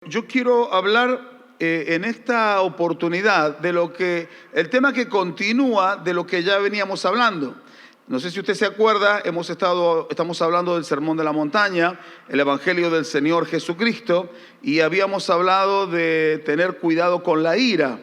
Yo quiero hablar en esta oportunidad de el tema que continúa de lo que ya veníamos hablando. No sé si usted se acuerda, estamos hablando del Sermón de la Montaña, el Evangelio del Señor Jesucristo, y habíamos hablado de tener cuidado con la ira.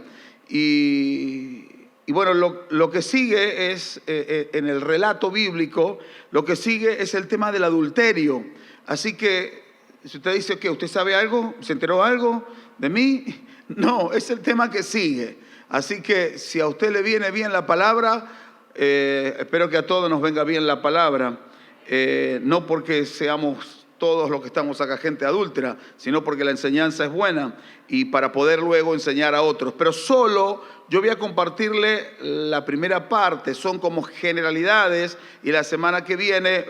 Y bueno, lo que sigue es, en el relato bíblico, lo que sigue es el tema del adulterio. Así que, si usted dice que usted sabe algo, ¿se enteró algo de mí? No, es el tema que sigue. Así que si a usted le viene bien la palabra, espero que a todos nos venga bien la palabra, no porque seamos todos los que estamos acá gente adúltera, sino porque la enseñanza es buena y para poder luego enseñar a otros. Pero solo yo voy a compartirle la primera parte, son como generalidades, y la semana que viene,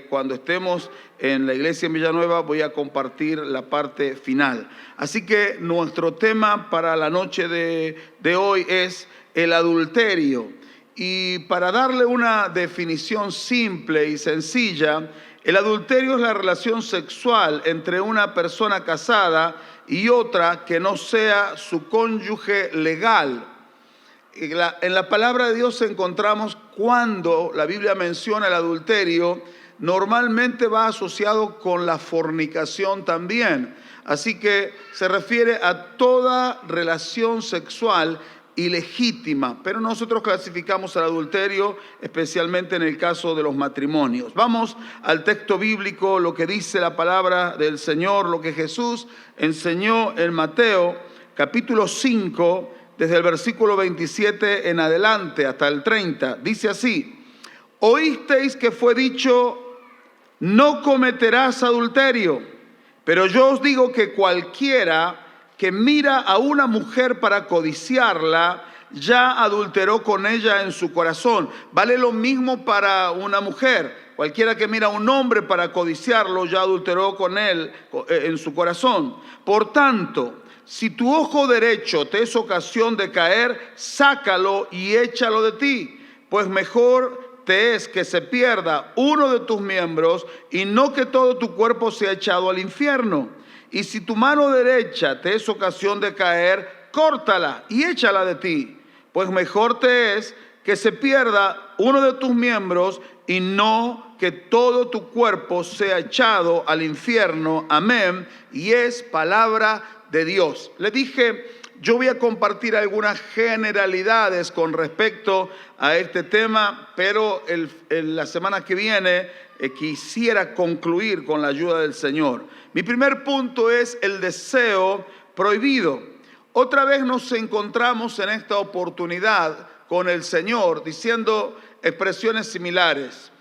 cuando estemos en la iglesia en Villanueva, voy a compartir la parte final. Así que nuestro tema para la noche de hoy es el adulterio. Y para darle una definición simple y sencilla, el adulterio es la relación sexual entre una persona casada y otra que no sea su cónyuge legal. En la palabra de Dios encontramos cuando la Biblia menciona el adulterio, normalmente va asociado con la fornicación también. Así que se refiere a toda relación sexual ilegítima, pero nosotros clasificamos el adulterio especialmente en el caso de los matrimonios. Vamos al texto bíblico, lo que dice la palabra del Señor, lo que Jesús enseñó en Mateo, capítulo 5, desde el versículo 27 en adelante hasta el 30. Dice así: oísteis que fue dicho, no cometerás adulterio, pero yo os digo que cualquiera que mira a una mujer para codiciarla, ya adulteró con ella en su corazón. Vale lo mismo para una mujer. Cualquiera que mira a un hombre para codiciarlo, ya adulteró con él en su corazón. Por tanto, si tu ojo derecho te es ocasión de caer, sácalo y échalo de ti, pues mejor te es que se pierda uno de tus miembros y no que todo tu cuerpo sea echado al infierno. Y si tu mano derecha te es ocasión de caer, córtala y échala de ti, pues mejor te es que se pierda uno de tus miembros y no que todo tu cuerpo sea echado al infierno. Amén. Y es palabra de Dios. Le dije, yo voy a compartir algunas generalidades con respecto a este tema, pero la semana que viene quisiera concluir con la ayuda del Señor. Mi primer punto es el deseo prohibido. Otra vez nos encontramos en esta oportunidad con el Señor diciendo expresiones similares.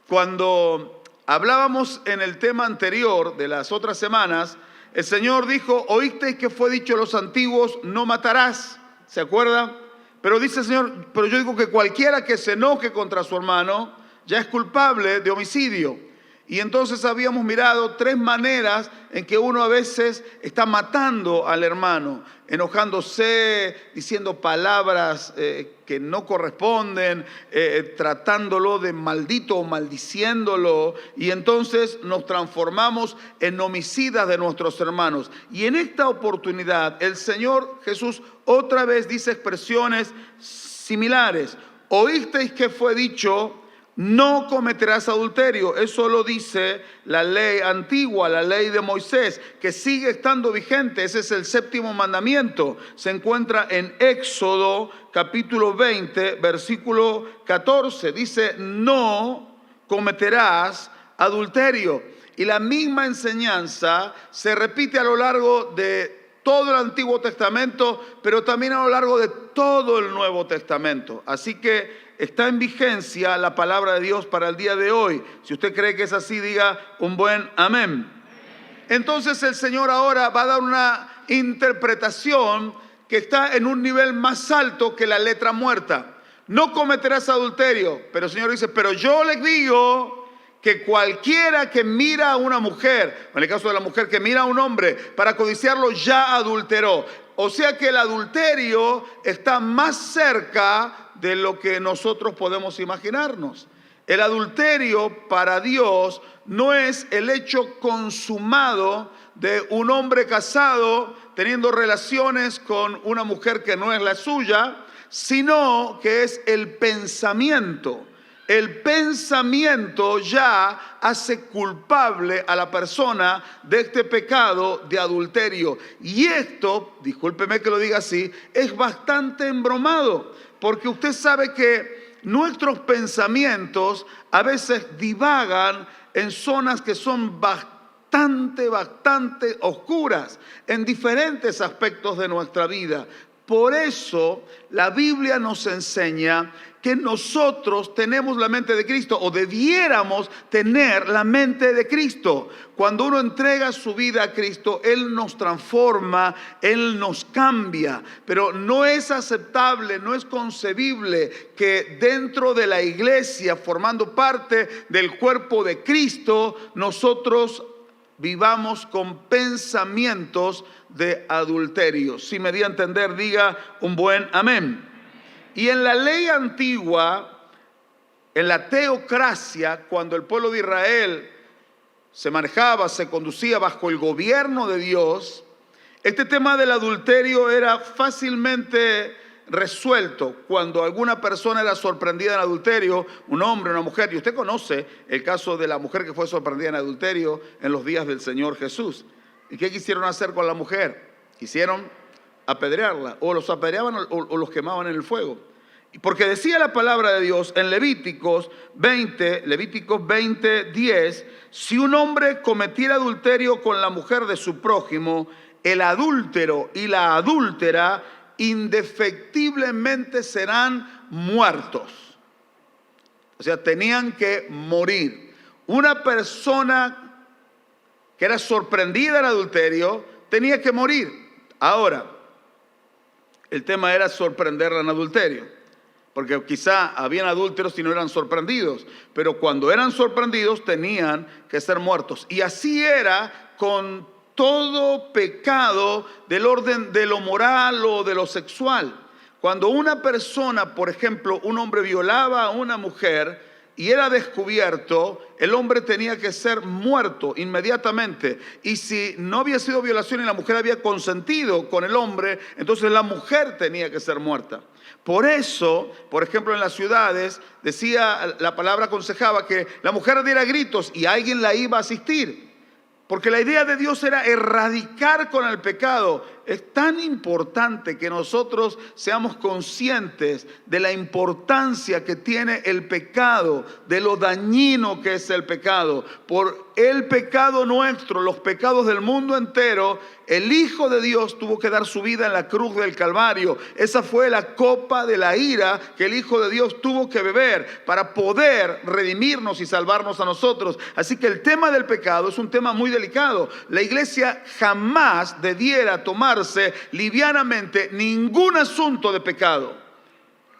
Cuando hablábamos en el tema anterior de las otras semanas, el Señor dijo, oísteis que fue dicho a los antiguos, no matarás. ¿Se acuerda? Pero dice el Señor, pero yo digo que cualquiera que se enoje contra su hermano ya es culpable de homicidio. Y entonces habíamos mirado tres maneras en que uno a veces está matando al hermano, enojándose, diciendo palabras que no corresponden, tratándolo de maldito o maldiciéndolo, y entonces nos transformamos en homicidas de nuestros hermanos. Y en esta oportunidad el Señor Jesús otra vez dice expresiones similares. Oísteis que fue dicho, no cometerás adulterio. Eso lo dice la ley antigua, la ley de Moisés, que sigue estando vigente. Ese es el séptimo mandamiento. Se encuentra en Éxodo capítulo 20, versículo 14. Dice, no cometerás adulterio. Y la misma enseñanza se repite a lo largo de todo el Antiguo Testamento, pero también a lo largo de todo el Nuevo Testamento. Así que está en vigencia la palabra de Dios para el día de hoy. Si usted cree que es así, diga un buen amén. Entonces el Señor ahora va a dar una interpretación que está en un nivel más alto que la letra muerta. No cometerás adulterio, pero el Señor dice, pero yo les digo que cualquiera que mira a una mujer, en el caso de la mujer que mira a un hombre para codiciarlo, ya adulteró. O sea que el adulterio está más cerca de lo que nosotros podemos imaginarnos. El adulterio para Dios no es el hecho consumado de un hombre casado teniendo relaciones con una mujer que no es la suya, sino que es el pensamiento. El pensamiento ya hace culpable a la persona de este pecado de adulterio. Y esto, discúlpeme que lo diga así, es bastante embromado, porque usted sabe que nuestros pensamientos a veces divagan en zonas que son bastante oscuras en diferentes aspectos de nuestra vida. Por eso la Biblia nos enseña que nosotros tenemos la mente de Cristo, o debiéramos tener la mente de Cristo. Cuando uno entrega su vida a Cristo, Él nos transforma, Él nos cambia. Pero no es aceptable, no es concebible que dentro de la iglesia, formando parte del cuerpo de Cristo, nosotros vivamos con pensamientos de adulterio. Si me di a entender, diga un buen amén. Y en la ley antigua, en la teocracia, cuando el pueblo de Israel se manejaba, se conducía bajo el gobierno de Dios, este tema del adulterio era fácilmente resuelto. Cuando alguna persona era sorprendida en adulterio, un hombre, una mujer, y usted conoce el caso de la mujer que fue sorprendida en adulterio en los días del Señor Jesús. ¿Y qué quisieron hacer con la mujer? Quisieron apedrearla, o los apedreaban o los quemaban en el fuego. Porque decía la palabra de Dios en Levíticos 20:10, si un hombre cometiera adulterio con la mujer de su prójimo, el adúltero y la adúltera indefectiblemente serán muertos. O sea, tenían que morir. Una persona que era sorprendida en adulterio tenía que morir. Ahora, el tema era sorprenderla en adulterio, porque quizá habían adúlteros y no eran sorprendidos, pero cuando eran sorprendidos tenían que ser muertos. Y así era con todo pecado del orden de lo moral o de lo sexual. Cuando una persona, por ejemplo, un hombre violaba a una mujer y era descubierto, el hombre tenía que ser muerto inmediatamente. Y si no había sido violación y la mujer había consentido con el hombre, entonces la mujer tenía que ser muerta. Por eso, por ejemplo, en las ciudades, decía, la palabra aconsejaba que la mujer diera gritos y alguien la iba a asistir. Porque la idea de Dios era erradicar con el pecado. Es tan importante que nosotros seamos conscientes de la importancia que tiene el pecado, de lo dañino que es el pecado. Por el pecado nuestro, los pecados del mundo entero, el Hijo de Dios tuvo que dar su vida en la cruz del Calvario. Esa fue la copa de la ira que el Hijo de Dios tuvo que beber para poder redimirnos y salvarnos a nosotros. Así que el tema del pecado es un tema muy delicado. La iglesia jamás debiera tomarse livianamente ningún asunto de pecado,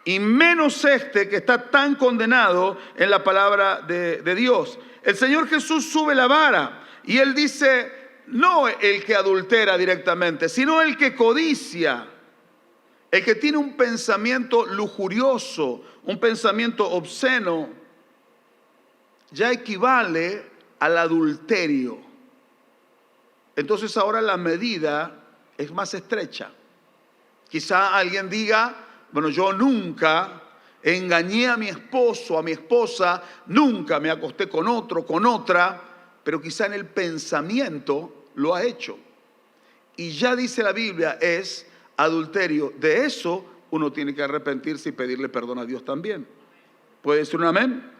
y menos este que está tan condenado en la palabra de Dios. El Señor Jesús sube la vara y Él dice, no el que adultera directamente, sino el que codicia, el que tiene un pensamiento lujurioso, un pensamiento obsceno, ya equivale al adulterio. Entonces ahora la medida es más estrecha. Quizá alguien diga, bueno, yo nunca engañé a mi esposo, a mi esposa, nunca me acosté con otro, con otra, pero quizá en el pensamiento lo ha hecho. Y ya dice la Biblia, es adulterio. De eso uno tiene que arrepentirse y pedirle perdón a Dios también. ¿Puede decir un amén?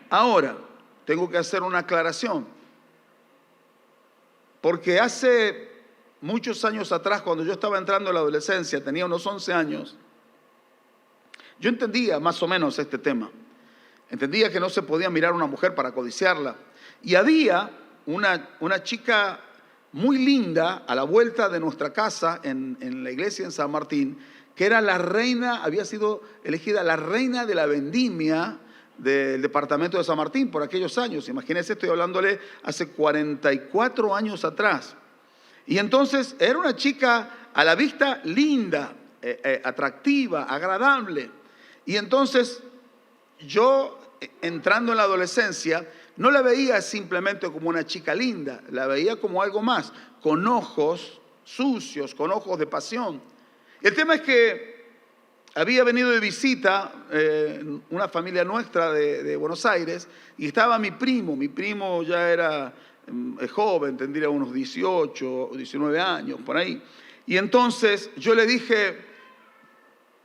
Ahora, tengo que hacer una aclaración. Porque hace muchos años atrás, cuando yo estaba entrando en la adolescencia, tenía unos 11 años, yo entendía más o menos este tema. Entendía que no se podía mirar a una mujer para codiciarla. Y había una chica muy linda a la vuelta de nuestra casa en la iglesia en San Martín, que era la reina, había sido elegida la reina de la vendimia del departamento de San Martín por aquellos años. Imagínense, estoy hablándole hace 44 años atrás. Y entonces era una chica a la vista linda, atractiva, agradable. Y entonces yo, entrando en la adolescencia, no la veía simplemente como una chica linda, la veía como algo más, con ojos sucios, con ojos de pasión. El tema es que había venido de visita una familia nuestra de Buenos Aires y estaba mi primo ya era joven, tendría unos 18 o 19 años, por ahí. Y entonces yo le dije,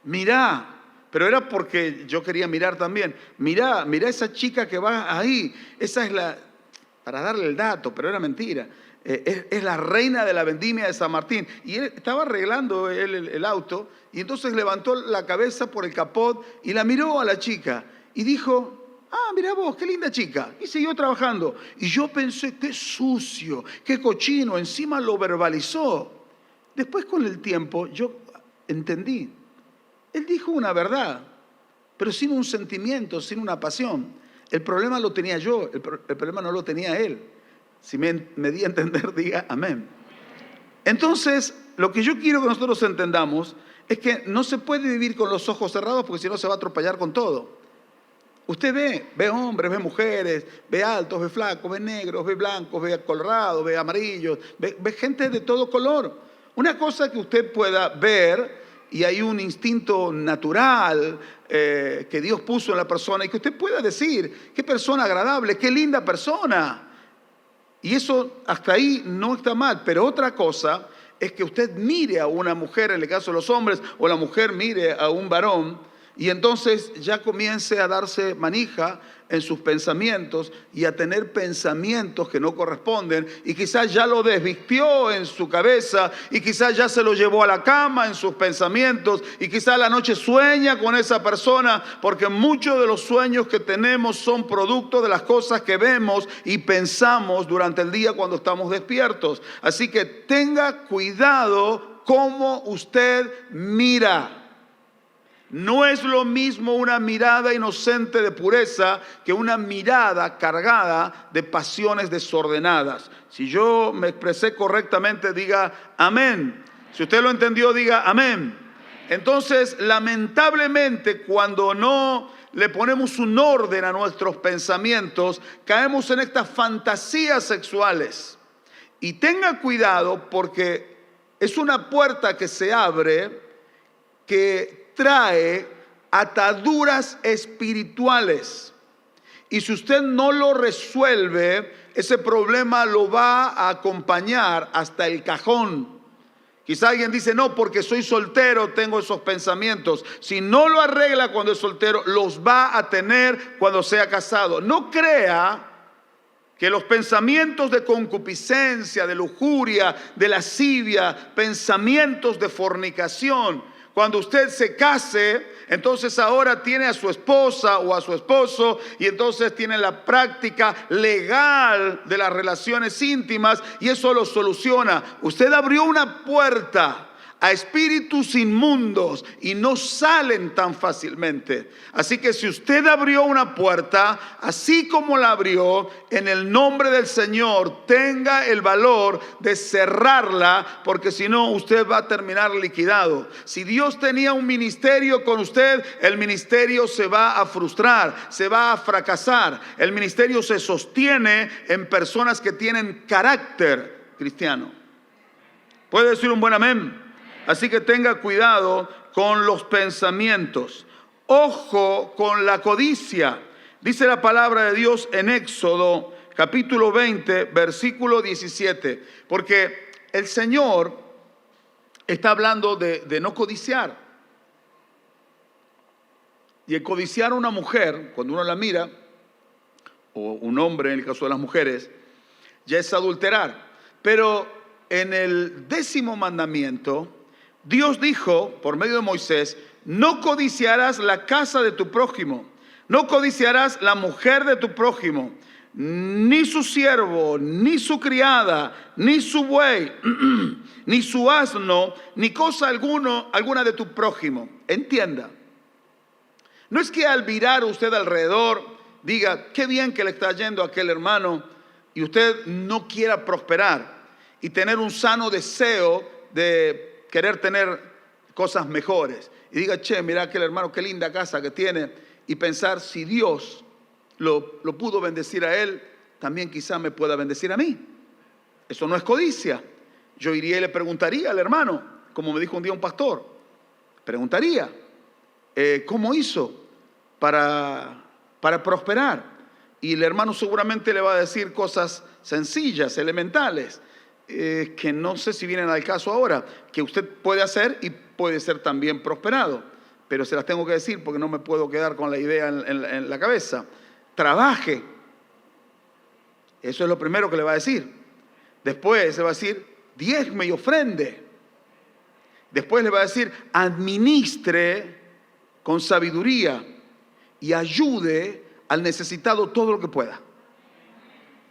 mirá, pero era porque yo quería mirar también, mirá esa chica que va ahí, esa es para darle el dato, pero era mentira. Es la reina de la vendimia de San Martín. Y él estaba arreglando el auto y entonces levantó la cabeza por el capot y la miró a la chica y dijo, mirá vos, qué linda chica. Y siguió trabajando. Y yo pensé, qué sucio, qué cochino, encima lo verbalizó. Después con el tiempo yo entendí. Él dijo una verdad, pero sin un sentimiento, sin una pasión. El problema lo tenía yo, el problema no lo tenía él. Si me di a entender, diga amén. Entonces, lo que yo quiero que nosotros entendamos es que no se puede vivir con los ojos cerrados porque si no se va a atropellar con todo. Usted ve hombres, ve mujeres, ve altos, ve flacos, ve negros, ve blancos, ve colorados, ve amarillos, ve gente de todo color. Una cosa que usted pueda ver, y hay un instinto natural que Dios puso en la persona y que usted pueda decir, qué persona agradable, qué linda persona. Y eso hasta ahí no está mal, pero otra cosa es que usted mire a una mujer, en el caso de los hombres, o la mujer mire a un varón, y entonces ya comience a darse manija en sus pensamientos y a tener pensamientos que no corresponden, y quizás ya lo desvistió en su cabeza, y quizás ya se lo llevó a la cama en sus pensamientos, y quizás la noche sueña con esa persona, porque muchos de los sueños que tenemos son producto de las cosas que vemos y pensamos durante el día cuando estamos despiertos. Así que tenga cuidado cómo usted mira. No es lo mismo una mirada inocente de pureza que una mirada cargada de pasiones desordenadas. Si yo me expresé correctamente, diga amén. Si usted lo entendió, diga amén. Entonces, lamentablemente, cuando no le ponemos un orden a nuestros pensamientos, caemos en estas fantasías sexuales. Y tenga cuidado porque es una puerta que se abre que trae ataduras espirituales. Y si usted no lo resuelve, ese problema lo va a acompañar hasta el cajón. Quizá alguien dice, no, porque soy soltero tengo esos pensamientos. Si no lo arregla cuando es soltero, los va a tener cuando sea casado. No crea que los pensamientos de concupiscencia, de lujuria, de lascivia, pensamientos de fornicación, cuando usted se case, entonces ahora tiene a su esposa o a su esposo y entonces tiene la práctica legal de las relaciones íntimas y eso lo soluciona. Usted abrió una puerta a espíritus inmundos y no salen tan fácilmente. Así que si usted abrió una puerta, así como la abrió, en el nombre del Señor, tenga el valor de cerrarla, porque si no, usted va a terminar liquidado. Si Dios tenía un ministerio con usted, el ministerio se va a frustrar, se va a fracasar. El ministerio se sostiene en personas que tienen carácter cristiano. ¿Puede decir un buen amén? Así que tenga cuidado con los pensamientos. Ojo con la codicia. Dice la palabra de Dios en Éxodo capítulo 20, versículo 17. Porque el Señor está hablando de no codiciar. Y el codiciar a una mujer, cuando uno la mira, o un hombre en el caso de las mujeres, ya es adulterar. Pero en el 10º mandamiento, Dios dijo, por medio de Moisés, no codiciarás la casa de tu prójimo, no codiciarás la mujer de tu prójimo, ni su siervo, ni su criada, ni su buey, ni su asno, ni cosa alguna de tu prójimo. Entienda, no es que al mirar usted alrededor diga, qué bien que le está yendo a aquel hermano, y usted no quiera prosperar y tener un sano deseo de querer tener cosas mejores. Y diga, che, mira aquel hermano, qué linda casa que tiene. Y pensar, si Dios lo pudo bendecir a él, también quizá me pueda bendecir a mí. Eso no es codicia. Yo iría y le preguntaría al hermano, como me dijo un día un pastor, preguntaría, ¿cómo hizo para prosperar? Y el hermano seguramente le va a decir cosas sencillas, elementales, que no sé si vienen al caso ahora, que usted puede hacer y puede ser también prosperado. Pero se las tengo que decir porque no me puedo quedar con la idea en la cabeza. Trabaje. Eso es lo primero que le va a decir. Después le va a decir, diezme y ofrende. Después le va a decir, administre con sabiduría y ayude al necesitado todo lo que pueda.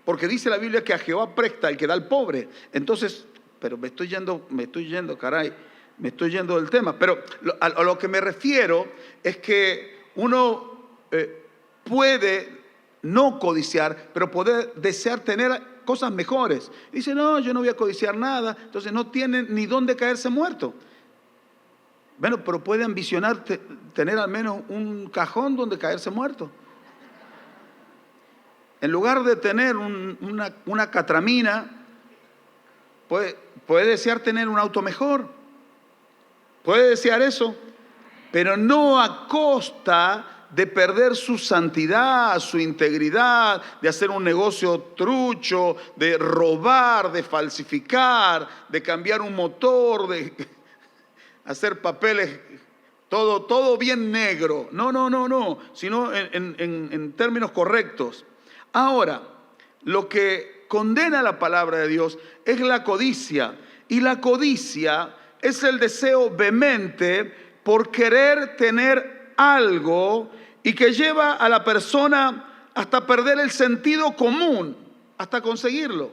Porque dice la Biblia que a Jehová presta el que da al pobre. Entonces, pero me estoy yendo del tema. Pero a lo que me refiero es que uno puede no codiciar, pero poder desear tener cosas mejores. Dice, no, yo no voy a codiciar nada. Entonces no tiene ni dónde caerse muerto. Bueno, pero puede ambicionar tener al menos un cajón donde caerse muerto. En lugar de tener una catramina, puede desear tener un auto mejor. Puede desear eso, pero no a costa de perder su santidad, su integridad, de hacer un negocio trucho, de robar, de falsificar, de cambiar un motor, de hacer papeles, todo bien negro. No, sino en términos correctos. Ahora, lo que condena la palabra de Dios es la codicia. Y la codicia es el deseo vehemente por querer tener algo y que lleva a la persona hasta perder el sentido común, hasta conseguirlo.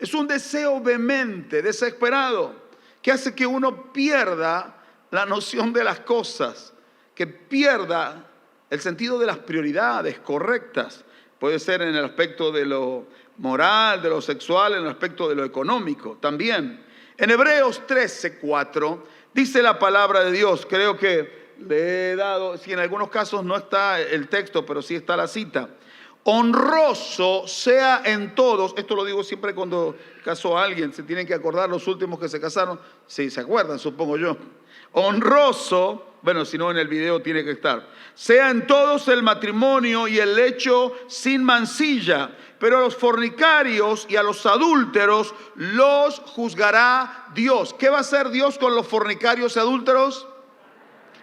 Es un deseo vehemente, desesperado, que hace que uno pierda la noción de las cosas, que pierda el sentido de las prioridades correctas. Puede ser en el aspecto de lo moral, de lo sexual, en el aspecto de lo económico también. En Hebreos 13:4 dice la palabra de Dios, creo que le he dado, si en algunos casos no está el texto, pero sí está la cita. Honroso sea en todos, esto lo digo siempre cuando caso a alguien, se tienen que acordar los últimos que se casaron, si se acuerdan, supongo yo. Honroso, bueno, si no en el video tiene que estar, sea en todos el matrimonio y el lecho sin mancilla, pero a los fornicarios y a los adúlteros los juzgará Dios. ¿Qué va a hacer Dios con los fornicarios y adúlteros?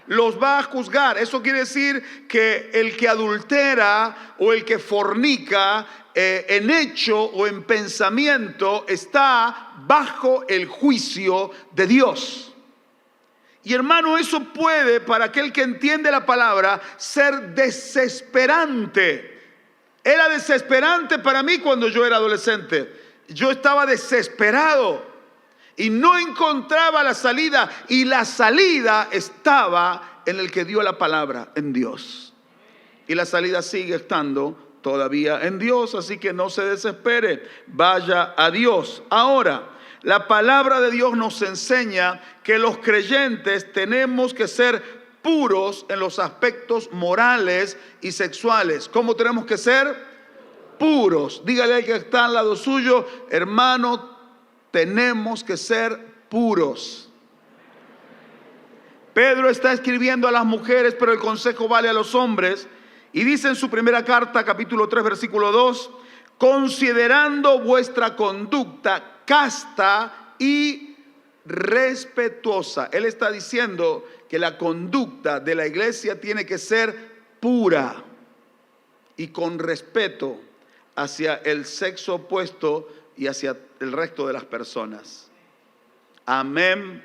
Los va a juzgar. Eso quiere decir que el que adultera o el que fornica en hecho o en pensamiento está bajo el juicio de Dios. Y hermano, eso puede, para aquel que entiende la palabra, ser desesperante. Era desesperante para mí cuando yo era adolescente. Yo estaba desesperado y no encontraba la salida. Y la salida estaba en el que dio la palabra, en Dios. Y la salida sigue estando todavía en Dios, así que no se desespere, vaya a Dios. Ahora, la palabra de Dios nos enseña que los creyentes tenemos que ser puros en los aspectos morales y sexuales. ¿Cómo tenemos que ser? Puros. Dígale al que está al lado suyo, hermano, tenemos que ser puros. Pedro está escribiendo a las mujeres, pero el consejo vale a los hombres. Y dice en su primera carta, capítulo 3, versículo 2, considerando vuestra conducta casta y respetuosa. Él está diciendo que la conducta de la iglesia tiene que ser pura y con respeto hacia el sexo opuesto y hacia el resto de las personas. Amén.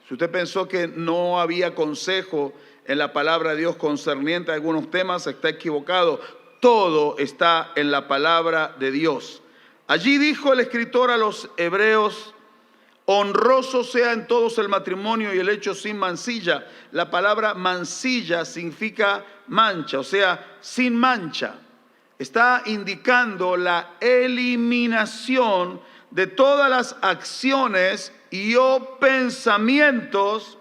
Si usted pensó que no había consejo en la palabra de Dios concerniente a algunos temas, está equivocado. Todo está en la palabra de Dios. Allí dijo el escritor a los hebreos, honroso sea en todos el matrimonio y el hecho sin mancilla. La palabra mancilla significa mancha, o sea, sin mancha. Está indicando la eliminación de todas las acciones y o pensamientos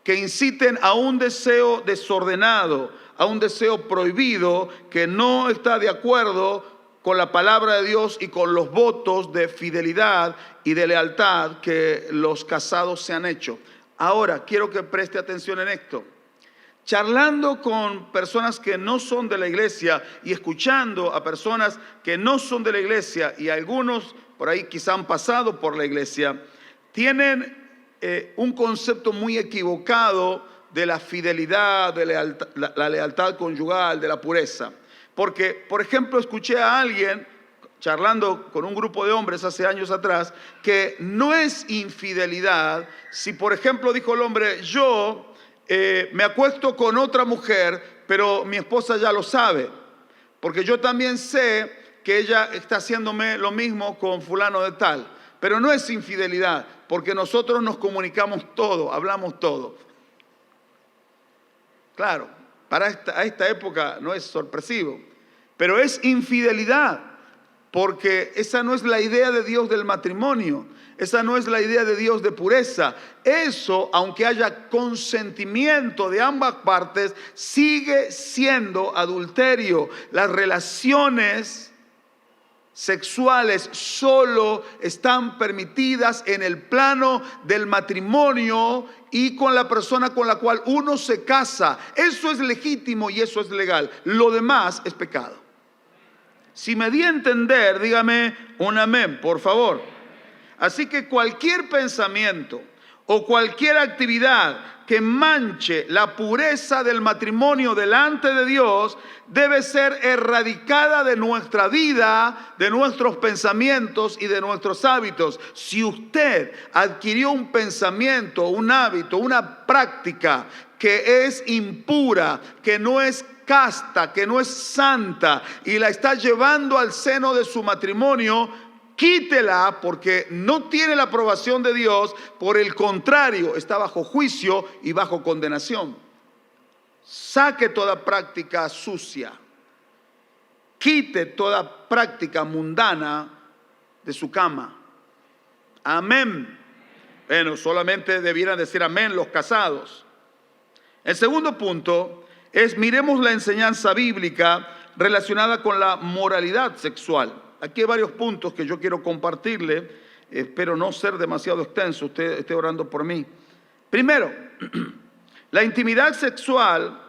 que inciten a un deseo desordenado, a un deseo prohibido que no está de acuerdo con la palabra de Dios y con los votos de fidelidad y de lealtad que los casados se han hecho. Ahora, quiero que preste atención en esto. Charlando con personas que no son de la iglesia y escuchando a personas que no son de la iglesia, y algunos por ahí quizá han pasado por la iglesia, tienen un concepto muy equivocado de la fidelidad, de la lealtad conyugal, de la pureza. Porque, por ejemplo, escuché a alguien charlando con un grupo de hombres hace años atrás, que no es infidelidad si, por ejemplo, dijo el hombre, yo me acuesto con otra mujer, pero mi esposa ya lo sabe, porque yo también sé que ella está haciéndome lo mismo con fulano de tal. Pero no es infidelidad, porque nosotros nos comunicamos todo, hablamos todo. Claro, para esta época no es sorpresivo, pero es infidelidad, porque esa no es la idea de Dios del matrimonio, esa no es la idea de Dios de pureza. Eso, aunque haya consentimiento de ambas partes, sigue siendo adulterio. Las relaciones sexuales solo están permitidas en el plano del matrimonio y con la persona con la cual uno se casa. Eso es legítimo y eso es legal. Lo demás es pecado. Si me di a entender, dígame un amén, por favor. Así que cualquier pensamiento o cualquier actividad que manche la pureza del matrimonio delante de Dios debe ser erradicada de nuestra vida, de nuestros pensamientos y de nuestros hábitos. Si usted adquirió un pensamiento, un hábito, una práctica que es impura, que no es casta, que no es santa y la está llevando al seno de su matrimonio, quítela, porque no tiene la aprobación de Dios. Por el contrario, está bajo juicio y bajo condenación. Saque toda práctica sucia, quite toda práctica mundana de su cama. Amén. Bueno, solamente debieran decir amén los casados. El segundo punto es, miremos la enseñanza bíblica relacionada con la moralidad sexual. Aquí hay varios puntos que yo quiero compartirle. Espero no ser demasiado extenso, usted esté orando por mí. Primero, la intimidad sexual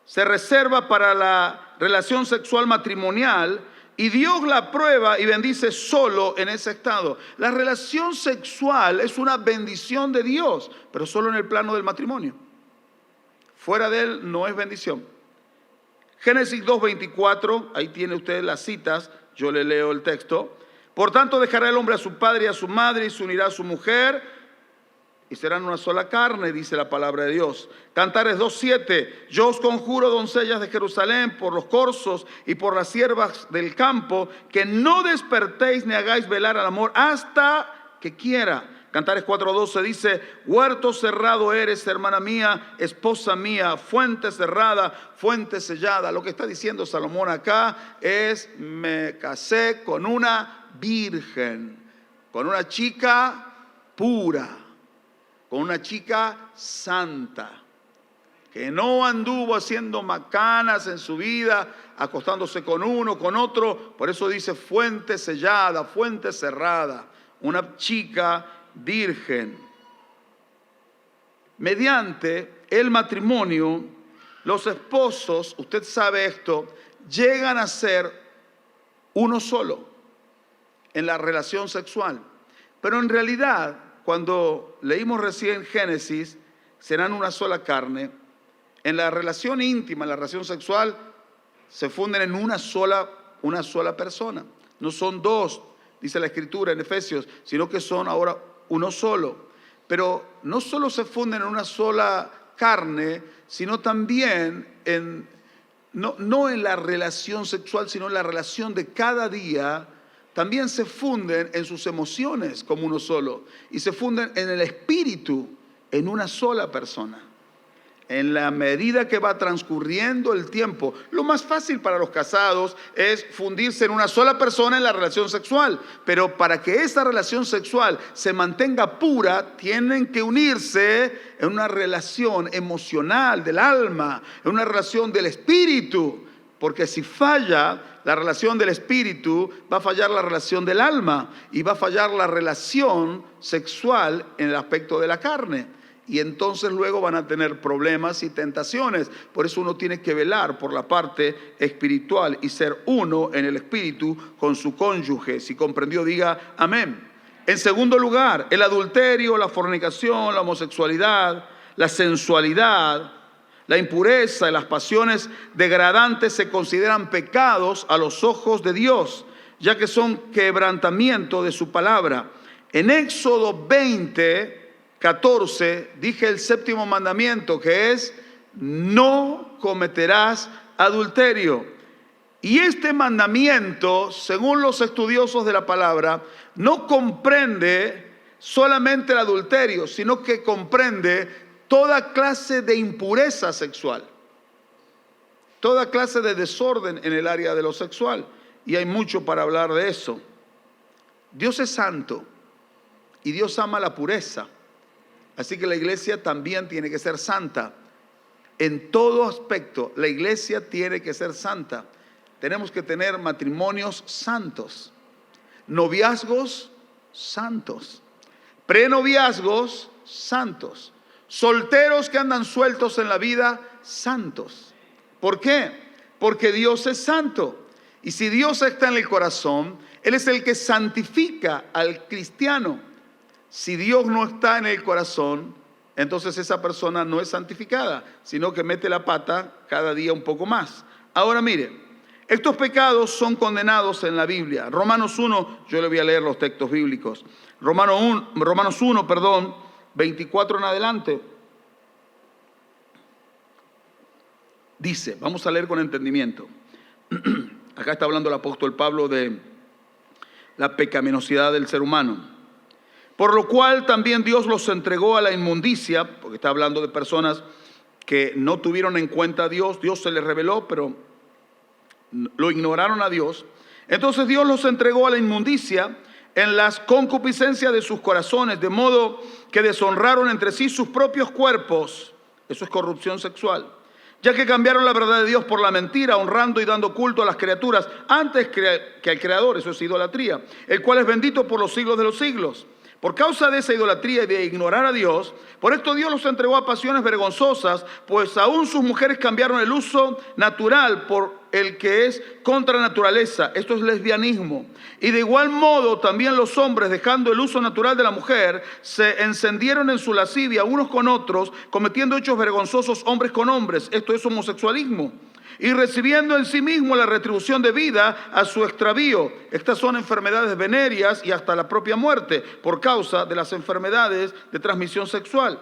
se reserva para la relación sexual matrimonial y Dios la aprueba y bendice solo en ese estado. La relación sexual es una bendición de Dios, pero solo en el plano del matrimonio. Fuera de él no es bendición. Génesis 2:24, ahí tiene usted las citas, yo le leo el texto. Por tanto dejará el hombre a su padre y a su madre y se unirá a su mujer y serán una sola carne, dice la palabra de Dios. Cantares 2:7, yo os conjuro, doncellas de Jerusalén, por los corzos y por las siervas del campo, que no despertéis ni hagáis velar al amor hasta que quiera. Cantares 4:12 dice, huerto cerrado eres, hermana mía, esposa mía, fuente cerrada, fuente sellada. Lo que está diciendo Salomón acá es, me casé con una virgen, con una chica pura, con una chica santa, que no anduvo haciendo macanas en su vida, acostándose con uno, con otro. Por eso dice fuente sellada, fuente cerrada, una chica virgen. Mediante el matrimonio, los esposos, usted sabe esto, llegan a ser uno solo en la relación sexual. Pero en realidad, cuando leímos recién Génesis, serán una sola carne. En la relación íntima, en la relación sexual, se funden en una sola persona. No son dos, dice la Escritura en Efesios, sino que son ahora uno solo. Pero no solo se funden en una sola carne, sino también no en la relación sexual, sino en la relación de cada día. También se funden en sus emociones como uno solo y se funden en el espíritu en una sola persona. en la medida que va transcurriendo el tiempo. Lo más fácil para los casados es fundirse en una sola persona en la relación sexual, pero para que esa relación sexual se mantenga pura, tienen que unirse en una relación emocional del alma, en una relación del espíritu, porque si falla la relación del espíritu, va a fallar la relación del alma y va a fallar la relación sexual en el aspecto de la carne. Y entonces luego van a tener problemas y tentaciones. Por eso uno tiene que velar por la parte espiritual y ser uno en el espíritu con su cónyuge. Si comprendió, diga amén. En segundo lugar, el adulterio, la fornicación, la homosexualidad, la sensualidad, la impureza y las pasiones degradantes se consideran pecados a los ojos de Dios, ya que son quebrantamiento de su palabra. En Éxodo 20:14 dije el séptimo mandamiento, que es: no cometerás adulterio. Y este mandamiento, según los estudiosos de la palabra, no comprende solamente el adulterio, sino que comprende toda clase de impureza sexual, toda clase de desorden en el área de lo sexual. Y hay mucho para hablar de eso. Dios es santo y Dios ama la pureza. Así que la iglesia también tiene que ser santa. En todo aspecto, la iglesia tiene que ser santa. Tenemos que tener matrimonios santos, noviazgos santos, prenoviazgos santos, solteros que andan sueltos en la vida santos. ¿Por qué? Porque Dios es santo. Y si Dios está en el corazón, Él es el que santifica al cristiano. Si Dios no está en el corazón, entonces esa persona no es santificada, sino que mete la pata cada día un poco más. Ahora mire, estos pecados son condenados en la Biblia. Romanos 1, yo le voy a leer los textos bíblicos. Romanos 1, 24 en adelante. Dice, vamos a leer con entendimiento. Acá está hablando el apóstol Pablo de la pecaminosidad del ser humano. Por lo cual también Dios los entregó a la inmundicia, porque está hablando de personas que no tuvieron en cuenta a Dios. Dios se les reveló, pero lo ignoraron a Dios. Entonces Dios los entregó a la inmundicia en las concupiscencias de sus corazones, de modo que deshonraron entre sí sus propios cuerpos. Eso es corrupción sexual. Ya que cambiaron la verdad de Dios por la mentira, honrando y dando culto a las criaturas antes que al Creador. Eso es idolatría, el cual es bendito por los siglos de los siglos. Por causa de esa idolatría y de ignorar a Dios, por esto Dios los entregó a pasiones vergonzosas, pues aún sus mujeres cambiaron el uso natural por el que es contra naturaleza. Esto es lesbianismo. Y de igual modo también los hombres, dejando el uso natural de la mujer, se encendieron en su lascivia unos con otros, cometiendo hechos vergonzosos hombres con hombres. Esto es homosexualismo. Y recibiendo en sí mismo la retribución de vida a su extravío. Estas son enfermedades venéreas y hasta la propia muerte por causa de las enfermedades de transmisión sexual.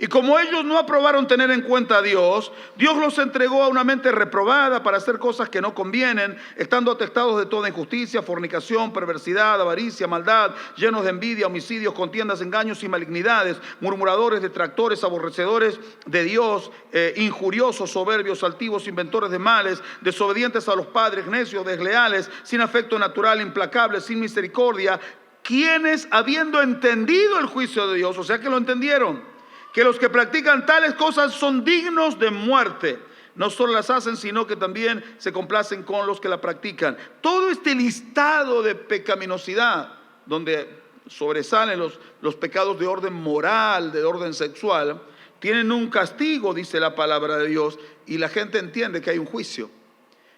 Y como ellos no aprobaron tener en cuenta a Dios, Dios los entregó a una mente reprobada para hacer cosas que no convienen, estando atestados de toda injusticia, fornicación, perversidad, avaricia, maldad, llenos de envidia, homicidios, contiendas, engaños y malignidades, murmuradores, detractores, aborrecedores de Dios, injuriosos, soberbios, altivos, inventores de males, desobedientes a los padres, necios, desleales, sin afecto natural, implacables, sin misericordia, quienes, habiendo entendido el juicio de Dios, o sea que lo entendieron, que los que practican tales cosas son dignos de muerte. No solo las hacen, sino que también se complacen con los que la practican. Todo este listado de pecaminosidad, donde sobresalen los pecados de orden moral, de orden sexual, tienen un castigo, dice la palabra de Dios, y la gente entiende que hay un juicio.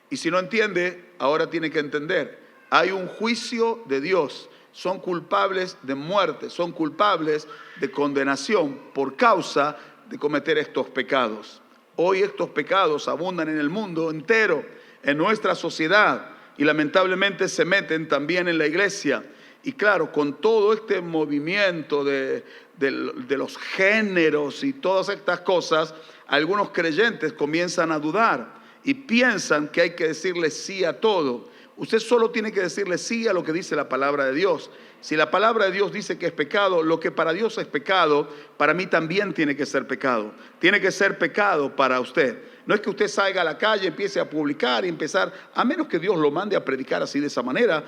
Y si no entiende, ahora tiene que entender. Hay un juicio de Dios. Son culpables de muerte, son culpables de condenación por causa de cometer estos pecados. Hoy estos pecados abundan en el mundo entero, en nuestra sociedad, y lamentablemente se meten también en la iglesia. Y claro, con todo este movimiento de los géneros y todas estas cosas, algunos creyentes comienzan a dudar y piensan que hay que decirle sí a todo. Usted solo tiene que decirle sí a lo que dice la palabra de Dios. Si la palabra de Dios dice que es pecado, lo que para Dios es pecado, para mí también tiene que ser pecado. Tiene que ser pecado para usted. No es que usted salga a la calle, empiece a publicar y empezar, a menos que Dios lo mande a predicar así de esa manera.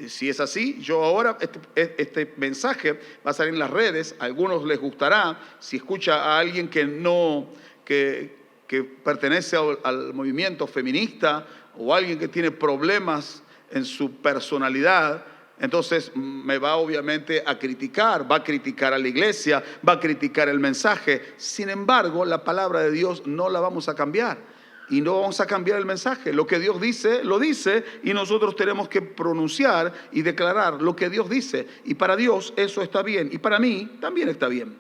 Si es así, yo ahora, este mensaje va a salir en las redes, a algunos les gustará, si escucha a alguien que pertenece al movimiento feminista o alguien que tiene problemas en su personalidad, entonces me va obviamente a criticar, va a criticar a la iglesia, va a criticar el mensaje. Sin embargo, la palabra de Dios no la vamos a cambiar y no vamos a cambiar el mensaje. Lo que Dios dice, lo dice, y nosotros tenemos que pronunciar y declarar lo que Dios dice. Y para Dios eso está bien y para mí también está bien.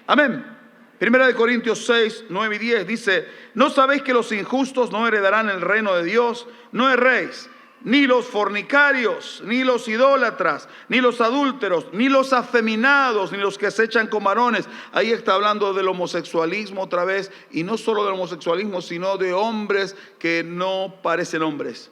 Amén. Primera de Corintios 6, 9 y 10 dice: ¿no sabéis que los injustos no heredarán el reino de Dios? No erréis. Ni los fornicarios, ni los idólatras, ni los adúlteros, ni los afeminados, ni los que se echan con varones. Ahí está hablando del homosexualismo otra vez, y no solo del homosexualismo, sino de hombres que no parecen hombres,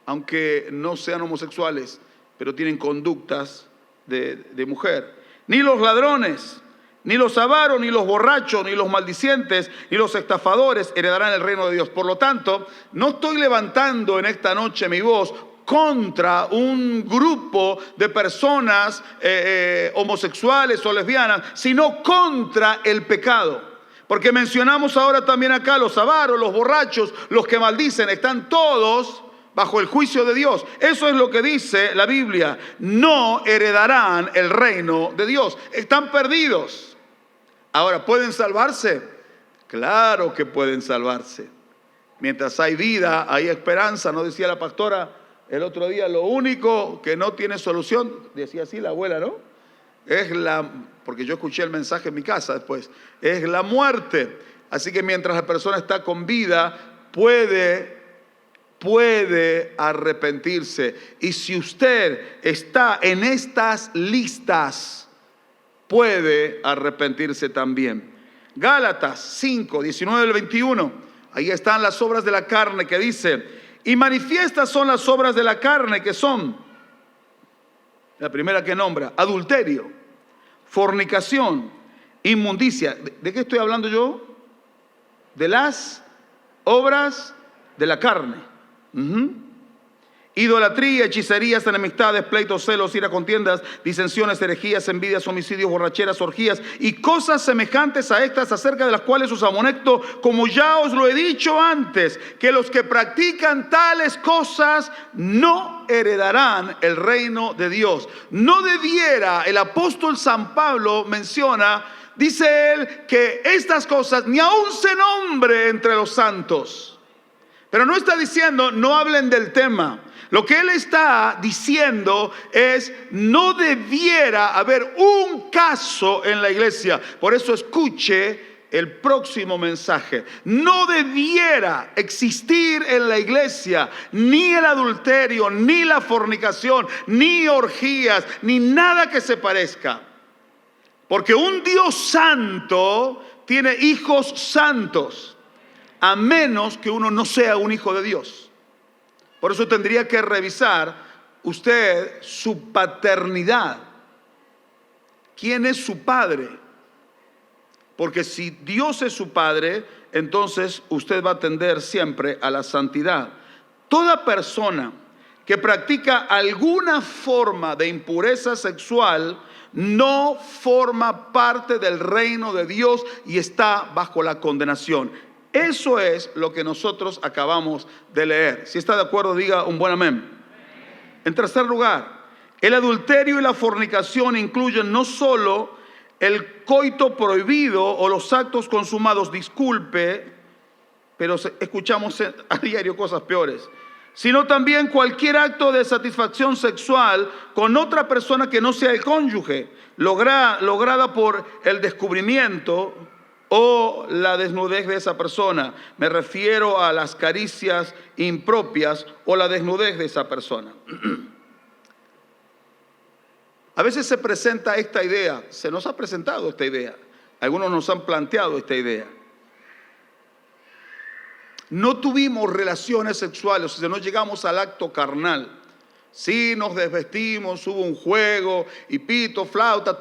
aunque no sean homosexuales, pero tienen conductas de mujer. Ni los ladrones, ni los avaros, ni los borrachos, ni los maldicientes, ni los estafadores heredarán el reino de Dios. Por lo tanto, no estoy levantando en esta noche mi voz contra un grupo de personas homosexuales o lesbianas, sino contra el pecado. Porque mencionamos ahora también acá los avaros, los borrachos, los que maldicen, están todos bajo el juicio de Dios. Eso es lo que dice la Biblia. No heredarán el reino de Dios. Están perdidos. Ahora, ¿pueden salvarse? Claro que pueden salvarse. Mientras hay vida, hay esperanza. ¿No decía la pastora el otro día? Lo único que no tiene solución, decía así la abuela, ¿no? Porque yo escuché el mensaje en mi casa después, es la muerte. Así que mientras la persona está con vida, puede arrepentirse. Y si usted está en estas listas, puede arrepentirse también. Gálatas 5, 19 al 21. Ahí están las obras de la carne que dice: y manifiestas son las obras de la carne, que son, la primera que nombra, adulterio, fornicación, inmundicia. ¿De qué estoy hablando yo? De las obras de la carne. Idolatría, hechicerías, enemistades, pleitos, celos, ira, contiendas, disensiones, herejías, envidias, homicidios, borracheras, orgías y cosas semejantes a estas, acerca de las cuales os amonesto, como ya os lo he dicho antes, que los que practican tales cosas no heredarán el reino de Dios. No debiera, el apóstol San Pablo menciona, dice él, que estas cosas ni aún se nombre entre los santos. Pero no está diciendo no hablen del tema. Lo que él está diciendo es: no debiera haber un caso en la iglesia. Por eso escuche el próximo mensaje. No debiera existir en la iglesia ni el adulterio, ni la fornicación, ni orgías, ni nada que se parezca. Porque un Dios santo tiene hijos santos, a menos que uno no sea un hijo de Dios. Por eso tendría que revisar usted su paternidad. ¿Quién es su padre? Porque si Dios es su padre, entonces usted va a tender siempre a la santidad. Toda persona que practica alguna forma de impureza sexual no forma parte del reino de Dios y está bajo la condenación. Eso es lo que nosotros acabamos de leer. Si está de acuerdo, diga un buen amén. En tercer lugar, el adulterio y la fornicación incluyen no solo el coito prohibido o los actos consumados, disculpe, pero escuchamos a diario cosas peores, sino también cualquier acto de satisfacción sexual con otra persona que no sea el cónyuge, lograda por el descubrimiento o la desnudez de esa persona. Me refiero a las caricias impropias o la desnudez de esa persona. A veces se presenta esta idea, se nos ha presentado esta idea, algunos nos han planteado esta idea. no tuvimos relaciones sexuales, o sea, no llegamos al acto carnal. Sí nos desvestimos, hubo un juego, y pito, flauta,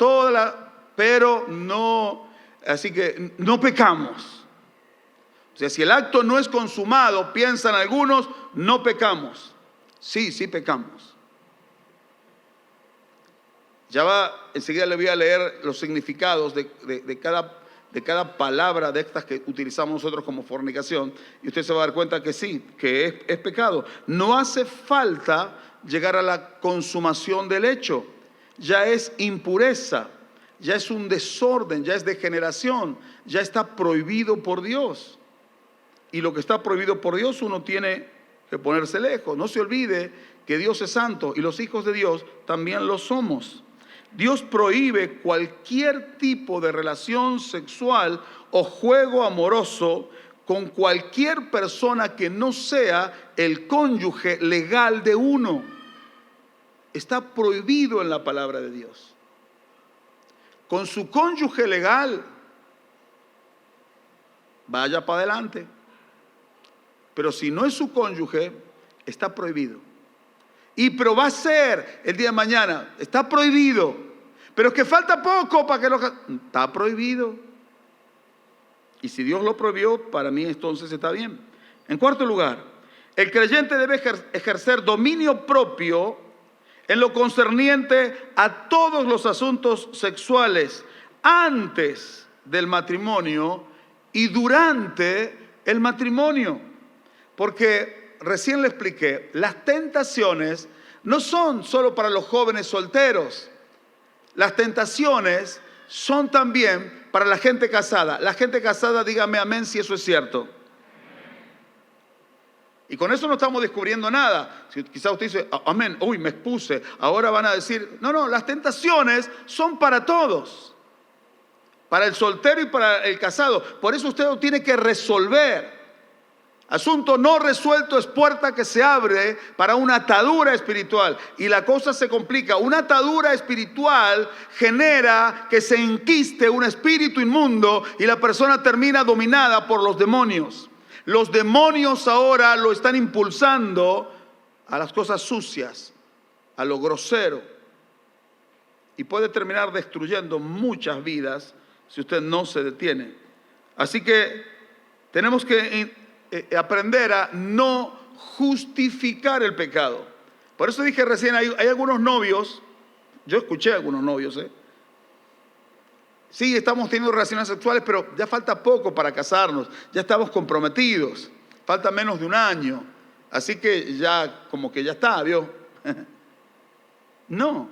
pero no, así que no pecamos. O sea, si el acto no es consumado, piensan algunos, no pecamos. Sí, sí pecamos. Enseguida le voy a leer los significados de cada palabra de estas que utilizamos nosotros como fornicación, y usted se va a dar cuenta que sí, que es pecado. No hace falta llegar a la consumación del hecho. Ya es impureza, ya es un desorden, ya es degeneración, ya está prohibido por Dios. Y lo que está prohibido por Dios uno tiene que ponerse lejos. No se olvide que Dios es santo y los hijos de Dios también lo somos. Dios prohíbe cualquier tipo de relación sexual o juego amoroso con cualquier persona que no sea el cónyuge legal de uno. Está prohibido en la palabra de Dios. Con su cónyuge legal, vaya para adelante. Pero si no es su cónyuge, está prohibido. Pero va a ser el día de mañana, está prohibido. Pero es que falta poco para que está prohibido. Y si Dios lo prohibió, para mí entonces está bien. En cuarto lugar, el creyente debe ejercer dominio propio en lo concerniente a todos los asuntos sexuales antes del matrimonio y durante el matrimonio. Porque recién le expliqué, las tentaciones no son solo para los jóvenes solteros. Las tentaciones son también para la gente casada. La gente casada, dígame amén si eso es cierto. Y con eso no estamos descubriendo nada. Si quizás usted dice, amén, uy, me expuse, ahora van a decir, no, las tentaciones son para todos. Para el soltero y para el casado. Por eso usted lo tiene que resolver. Asunto no resuelto es puerta que se abre para una atadura espiritual. Y la cosa se complica. Una atadura espiritual genera que se enquiste un espíritu inmundo y la persona termina dominada por los demonios. Los demonios ahora lo están impulsando a las cosas sucias, a lo grosero. Y puede terminar destruyendo muchas vidas si usted no se detiene. Así que tenemos que aprender a no justificar el pecado. Por eso dije recién, hay algunos novios, yo escuché a algunos novios, sí, estamos teniendo relaciones sexuales, pero ya falta poco para casarnos, ya estamos comprometidos, falta menos de un año, así que ya, como que ya está, ¿vio? No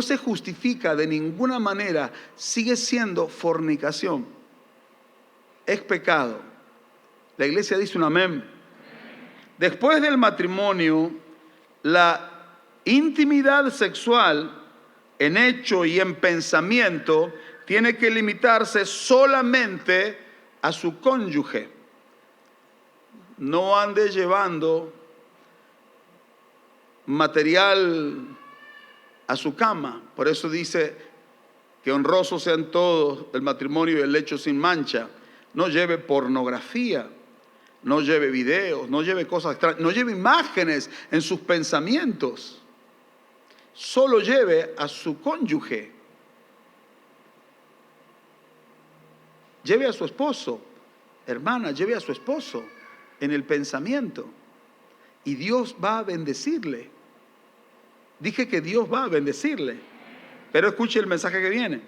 se justifica de ninguna manera, sigue siendo fornicación, es pecado. La iglesia dice un amén. Después del matrimonio, la intimidad sexual en hecho y en pensamiento tiene que limitarse solamente a su cónyuge. No ande llevando material a su cama. Por eso dice que honrosos sean todos el matrimonio y el lecho sin mancha. No lleve pornografía. No lleve videos, no lleve cosas extrañas, no lleve imágenes en sus pensamientos. Solo lleve a su cónyuge. Lleve a su esposo. Hermana, lleve a su esposo en el pensamiento. Y Dios va a bendecirle. Dije que Dios va a bendecirle. Pero escuche el mensaje que viene.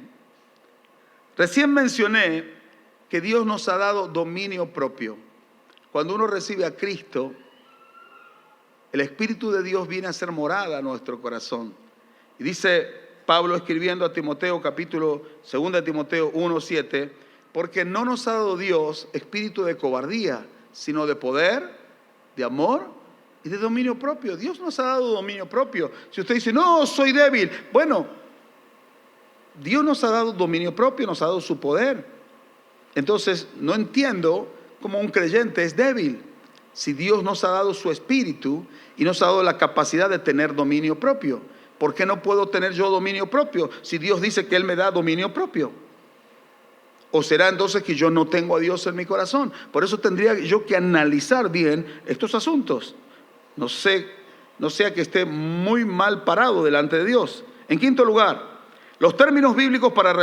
Recién mencioné que Dios nos ha dado dominio propio. Cuando uno recibe a Cristo, el Espíritu de Dios viene a ser morada a nuestro corazón. Y dice Pablo escribiendo a Timoteo, capítulo 2 de Timoteo 1:7, porque no nos ha dado Dios espíritu de cobardía, sino de poder, de amor y de dominio propio. Dios nos ha dado dominio propio. Si usted dice, no, soy débil. Bueno, Dios nos ha dado dominio propio, nos ha dado su poder. Entonces, no entiendo cómo un creyente es débil. Si Dios nos ha dado su espíritu y nos ha dado la capacidad de tener dominio propio, ¿por qué no puedo tener yo dominio propio si Dios dice que Él me da dominio propio? ¿O será entonces que yo no tengo a Dios en mi corazón? Por eso tendría yo que analizar bien estos asuntos. No sea que esté muy mal parado delante de Dios. En quinto lugar, los términos bíblicos para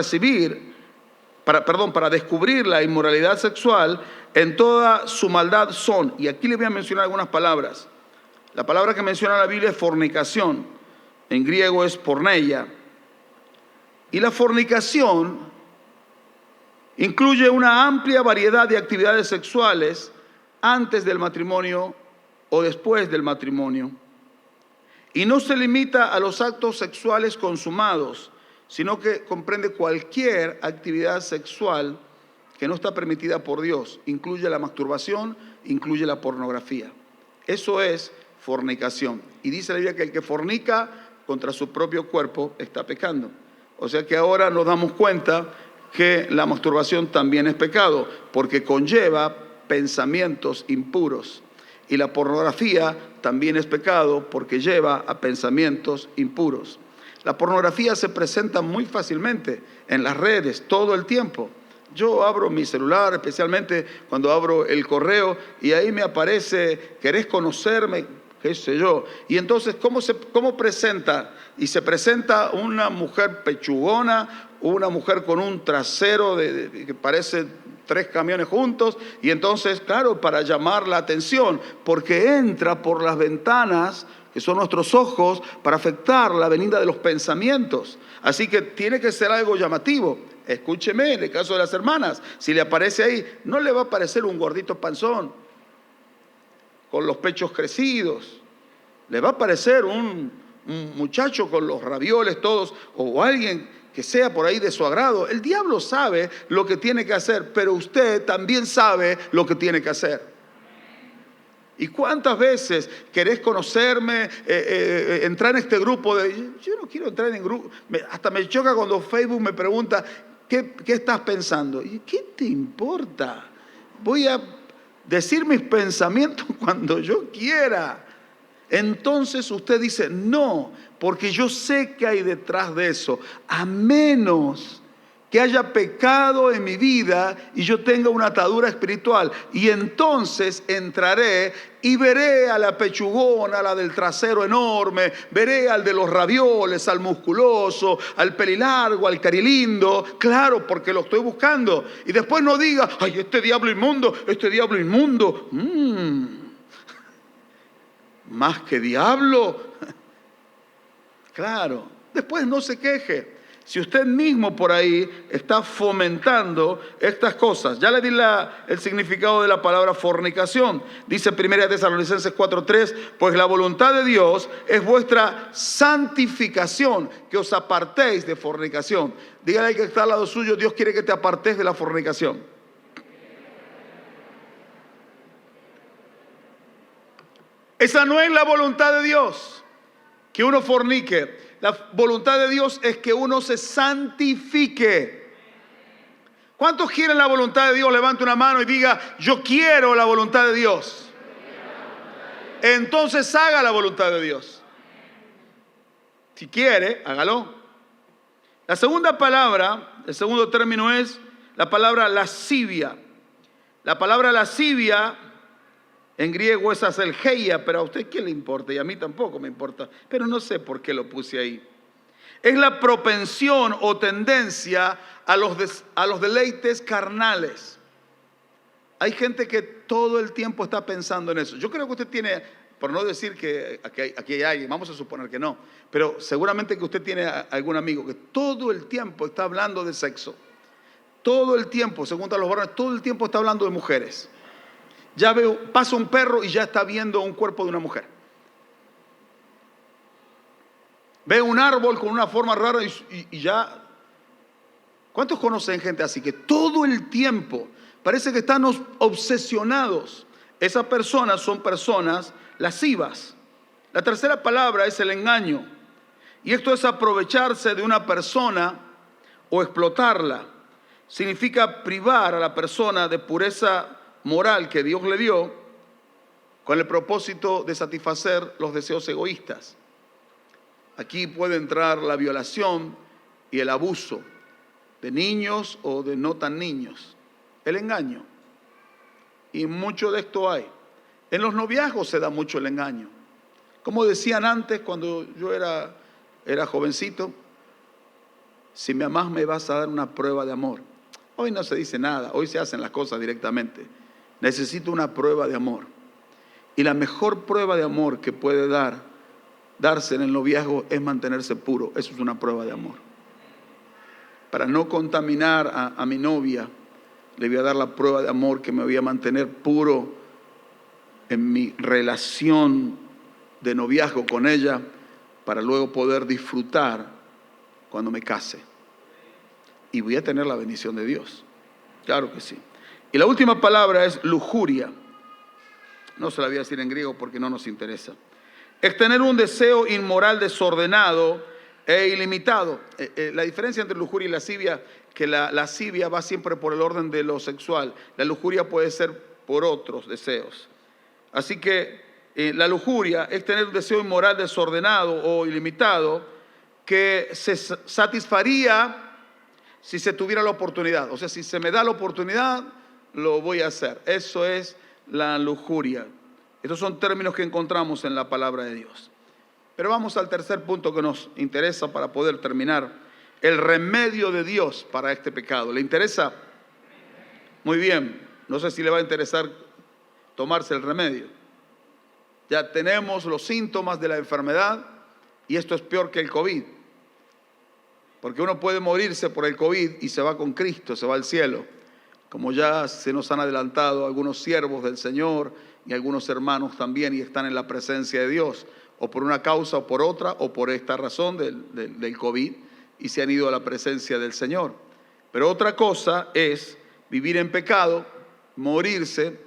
descubrir la inmoralidad sexual en toda su maldad son, y aquí les voy a mencionar algunas palabras. La palabra que menciona la Biblia es fornicación, en griego es porneia. Y la fornicación incluye una amplia variedad de actividades sexuales antes del matrimonio o después del matrimonio. Y no se limita a los actos sexuales consumados, sino que comprende cualquier actividad sexual que no está permitida por Dios. Incluye la masturbación, incluye la pornografía. Eso es fornicación. Y dice la Biblia que el que fornica contra su propio cuerpo está pecando. O sea que ahora nos damos cuenta que la masturbación también es pecado, porque conlleva pensamientos impuros. Y la pornografía también es pecado, porque lleva a pensamientos impuros. La pornografía se presenta muy fácilmente en las redes todo el tiempo. Yo abro mi celular, especialmente cuando abro el correo, y ahí me aparece, ¿querés conocerme? Qué sé yo. Y entonces, ¿cómo presenta? Y se presenta una mujer pechugona, una mujer con un trasero que parece 3 camiones juntos, y entonces, claro, para llamar la atención, porque entra por las ventanas, que son nuestros ojos, para afectar la venida de los pensamientos. Así que tiene que ser algo llamativo. Escúcheme, en el caso de las hermanas, si le aparece ahí, no le va a aparecer un gordito panzón, con los pechos crecidos. Le va a aparecer un muchacho con los ravioles todos, o alguien que sea por ahí de su agrado. El diablo sabe lo que tiene que hacer, pero usted también sabe lo que tiene que hacer. ¿Y cuántas veces querés conocerme, entrar en este grupo? Yo no quiero entrar en grupo. Hasta me choca cuando Facebook me pregunta, ¿qué estás pensando? ¿Y qué te importa? Voy a decir mis pensamientos cuando yo quiera. Entonces usted dice, no, porque yo sé que hay detrás de eso, a menos que haya pecado en mi vida y yo tenga una atadura espiritual. Y entonces entraré y veré a la pechugona, a la del trasero enorme, veré al de los ravioles, al musculoso, al pelilargo, al carilindo, claro, porque lo estoy buscando. Y después no diga, ay, este diablo inmundo, más que diablo. Claro, después no se queje. Si usted mismo por ahí está fomentando estas cosas. Ya le di el significado de la palabra fornicación. Dice 1 Tesalonicenses 4:3, pues la voluntad de Dios es vuestra santificación, que os apartéis de fornicación. Dígale al que está al lado suyo, Dios quiere que te apartes de la fornicación. Esa no es la voluntad de Dios, que uno fornique. La voluntad de Dios es que uno se santifique. ¿Cuántos quieren la voluntad de Dios? Levante una mano y diga, yo quiero la voluntad de Dios. Entonces haga la voluntad de Dios. Si quiere, hágalo. La segunda palabra, el segundo término es la palabra lascivia. La palabra lascivia en griego es aselgeia, pero a usted ¿qué le importa? Y a mí tampoco me importa, pero no sé por qué lo puse ahí. Es la propensión o tendencia a los deleites carnales. Hay gente que todo el tiempo está pensando en eso. Yo creo que usted tiene, por no decir que aquí hay alguien, vamos a suponer que no, pero seguramente que usted tiene algún amigo que todo el tiempo está hablando de sexo. Todo el tiempo, según los varones, todo el tiempo está hablando de mujeres. Ya pasa un perro y ya está viendo un cuerpo de una mujer. Ve un árbol con una forma rara y ya. ¿Cuántos conocen gente así? Que todo el tiempo parece que están obsesionados. Esas personas son personas lascivas. La tercera palabra es el engaño. Y esto es aprovecharse de una persona o explotarla. Significa privar a la persona de pureza moral que Dios le dio con el propósito de satisfacer los deseos egoístas. Aquí puede entrar la violación y el abuso. de niños o de no tan niños. El engaño. Y mucho de esto hay. En los noviazgos se da mucho el engaño. Como decían antes, cuando yo era jovencito, si me amás me vas a dar una prueba de amor. Hoy no se dice nada, hoy se hacen las cosas directamente. Necesito una prueba de amor. Y la mejor prueba de amor que puede darse en el noviazgo es mantenerse puro. Eso es una prueba de amor. Para no contaminar a mi novia, le voy a dar la prueba de amor que me voy a mantener puro en mi relación de noviazgo con ella, para luego poder disfrutar cuando me case. Y voy a tener la bendición de Dios. Claro que sí. Y la última palabra es lujuria. No se la voy a decir en griego porque no nos interesa. Es tener un deseo inmoral desordenado e ilimitado. La diferencia entre lujuria y lascivia, que la lascivia va siempre por el orden de lo sexual. La lujuria puede ser por otros deseos. Así que la lujuria es tener un deseo inmoral desordenado o ilimitado que se satisfaría si se tuviera la oportunidad. O sea, si se me da la oportunidad, lo voy a hacer. Eso es la lujuria. Estos son términos que encontramos en la palabra de Dios. Pero vamos al tercer punto que nos interesa para poder terminar. El remedio de Dios para este pecado. ¿Le interesa? Muy bien. No sé si le va a interesar tomarse el remedio. Ya tenemos los síntomas de la enfermedad y esto es peor que el COVID. Porque uno puede morirse por el COVID y se va con Cristo, se va al cielo. Como ya se nos han adelantado algunos siervos del Señor y algunos hermanos también y están en la presencia de Dios. O por una causa o por otra o por esta razón del COVID y se han ido a la presencia del Señor. Pero otra cosa es vivir en pecado, morirse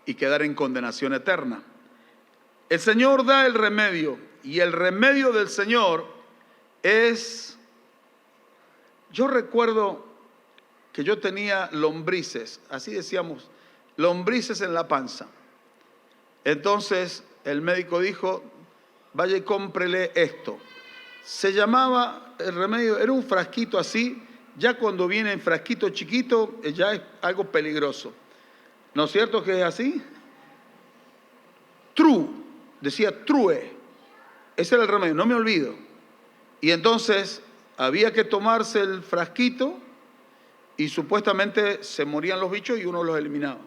y quedar en condenación eterna. El Señor da el remedio y el remedio del Señor es, yo recuerdo que yo tenía lombrices, así decíamos, lombrices en la panza. Entonces el médico dijo, vaya y cómprele esto. Se llamaba, el remedio, era un frasquito así, ya cuando viene en frasquito chiquito, ya es algo peligroso. ¿No es cierto que es así? True, decía True, ese era el remedio, no me olvido. Y entonces había que tomarse el frasquito y supuestamente se morían los bichos y uno los eliminaba.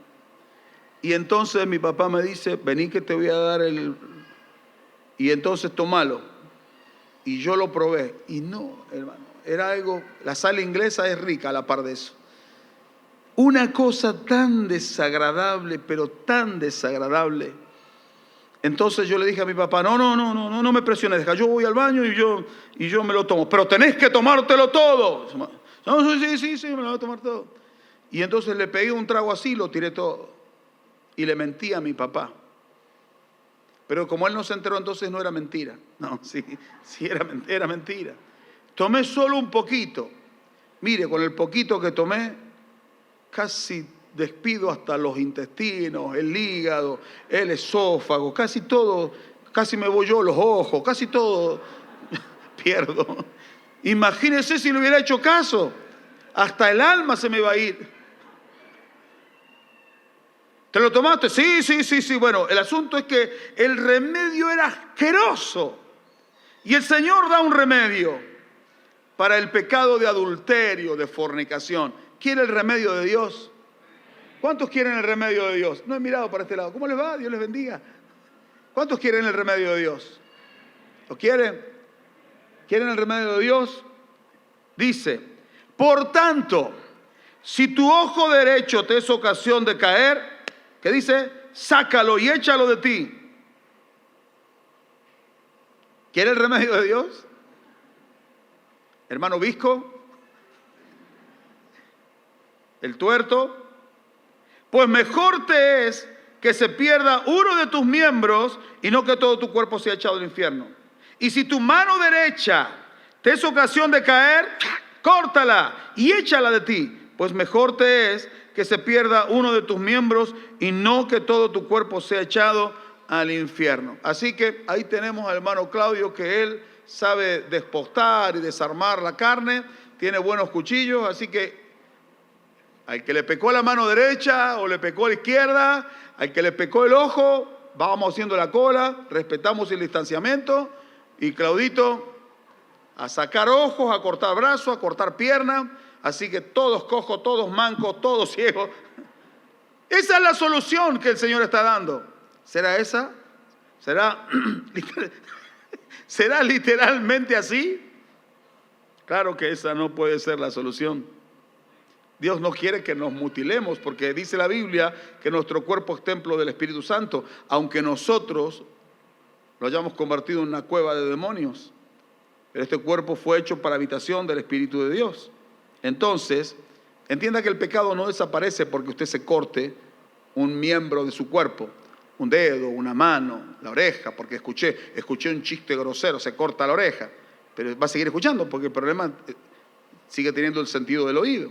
Y entonces mi papá me dice, vení que te voy a dar y entonces tomalo. Y yo lo probé. Y no, hermano, era algo, la sal inglesa es rica a la par de eso. Una cosa tan desagradable, pero tan desagradable. Entonces yo le dije a mi papá, no me presiones, deja, yo voy al baño y yo me lo tomo. Pero tenés que tomártelo todo. No, sí, me lo voy a tomar todo. Y entonces le pegué un trago así y lo tiré todo. Y le mentí a mi papá. Pero como él no se enteró, entonces no era mentira. No, sí era mentira. Tomé solo un poquito. Mire, con el poquito que tomé, casi despido hasta los intestinos, el hígado, el esófago, casi todo, casi me voy yo los ojos, casi todo pierdo. Imagínese si le hubiera hecho caso, hasta el alma se me va a ir. ¿Te lo tomaste? Sí. Bueno, el asunto es que el remedio era asqueroso. Y el Señor da un remedio para el pecado de adulterio, de fornicación. ¿Quiere el remedio de Dios? ¿Cuántos quieren el remedio de Dios? No he mirado para este lado. ¿Cómo les va? Dios les bendiga. ¿Cuántos quieren el remedio de Dios? ¿Lo quieren? ¿Quieren el remedio de Dios? Dice, por tanto, si tu ojo derecho te es ocasión de caer, ¿qué dice? Sácalo y échalo de ti. ¿Quiere el remedio de Dios? Hermano Visco, el tuerto. Pues mejor te es que se pierda uno de tus miembros y no que todo tu cuerpo sea echado al infierno. Y si tu mano derecha te es ocasión de caer, córtala y échala de ti. Pues mejor te es que se pierda uno de tus miembros y no que todo tu cuerpo sea echado al infierno. Así que ahí tenemos al hermano Claudio que él sabe despostar y desarmar la carne, tiene buenos cuchillos, así que al que le pecó la mano derecha o le pecó la izquierda, al que le pecó el ojo, vamos haciendo la cola, respetamos el distanciamiento y Claudito a sacar ojos, a cortar brazos, a cortar piernas, así que todos cojos, todos mancos, todos ciegos. Esa es la solución que el Señor está dando. ¿Será esa? ¿Será literalmente así? Claro que esa no puede ser la solución. Dios no quiere que nos mutilemos, porque dice la Biblia que nuestro cuerpo es templo del Espíritu Santo, aunque nosotros lo hayamos convertido en una cueva de demonios. Pero este cuerpo fue hecho para habitación del Espíritu de Dios. Entonces, entienda que el pecado no desaparece porque usted se corte un miembro de su cuerpo, un dedo, una mano, la oreja, porque escuché un chiste grosero, se corta la oreja, pero va a seguir escuchando porque el problema sigue teniendo el sentido del oído.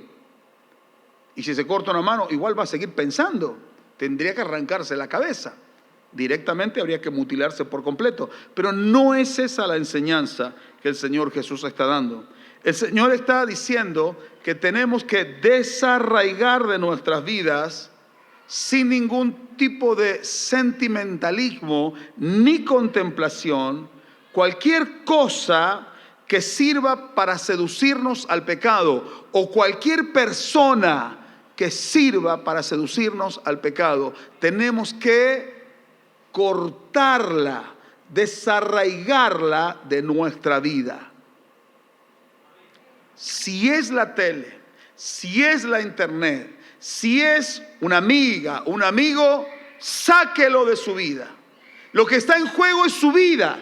Y si se corta una mano, igual va a seguir pensando, tendría que arrancarse la cabeza, directamente habría que mutilarse por completo, pero no es esa la enseñanza que el Señor Jesús está dando. El Señor está diciendo que tenemos que desarraigar de nuestras vidas sin ningún tipo de sentimentalismo ni contemplación, cualquier cosa que sirva para seducirnos al pecado o cualquier persona que sirva para seducirnos al pecado. Tenemos que cortarla, desarraigarla de nuestra vida. Si es la tele, si es la internet, si es una amiga, un amigo, sáquelo de su vida. Lo que está en juego es su vida.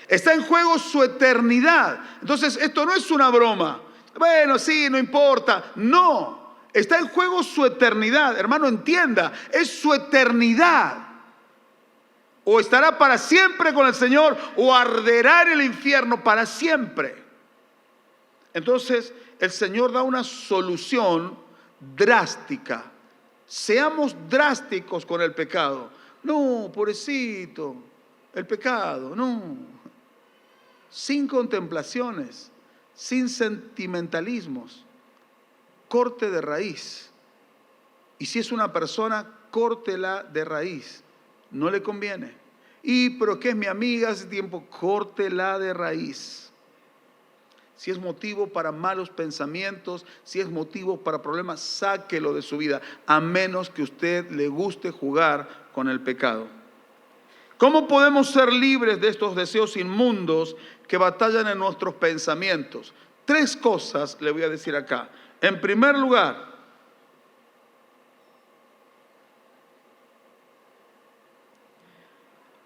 Está en juego su eternidad. Entonces, esto no es una broma. Bueno, sí, no importa. No, está en juego su eternidad. Hermano, entienda, es su eternidad. O estará para siempre con el Señor, o arderá en el infierno para siempre. Entonces, el Señor da una solución drástica. Seamos drásticos con el pecado. No, pobrecito, el pecado, no. Sin contemplaciones, sin sentimentalismos. Corte de raíz. Y si es una persona, córtela de raíz. No le conviene. Pero que es mi amiga hace tiempo, córtela de raíz. Si es motivo para malos pensamientos, si es motivo para problemas, sáquelo de su vida, a menos que a usted le guste jugar con el pecado. ¿Cómo podemos ser libres de estos deseos inmundos que batallan en nuestros pensamientos? 3 cosas le voy a decir acá. En primer lugar,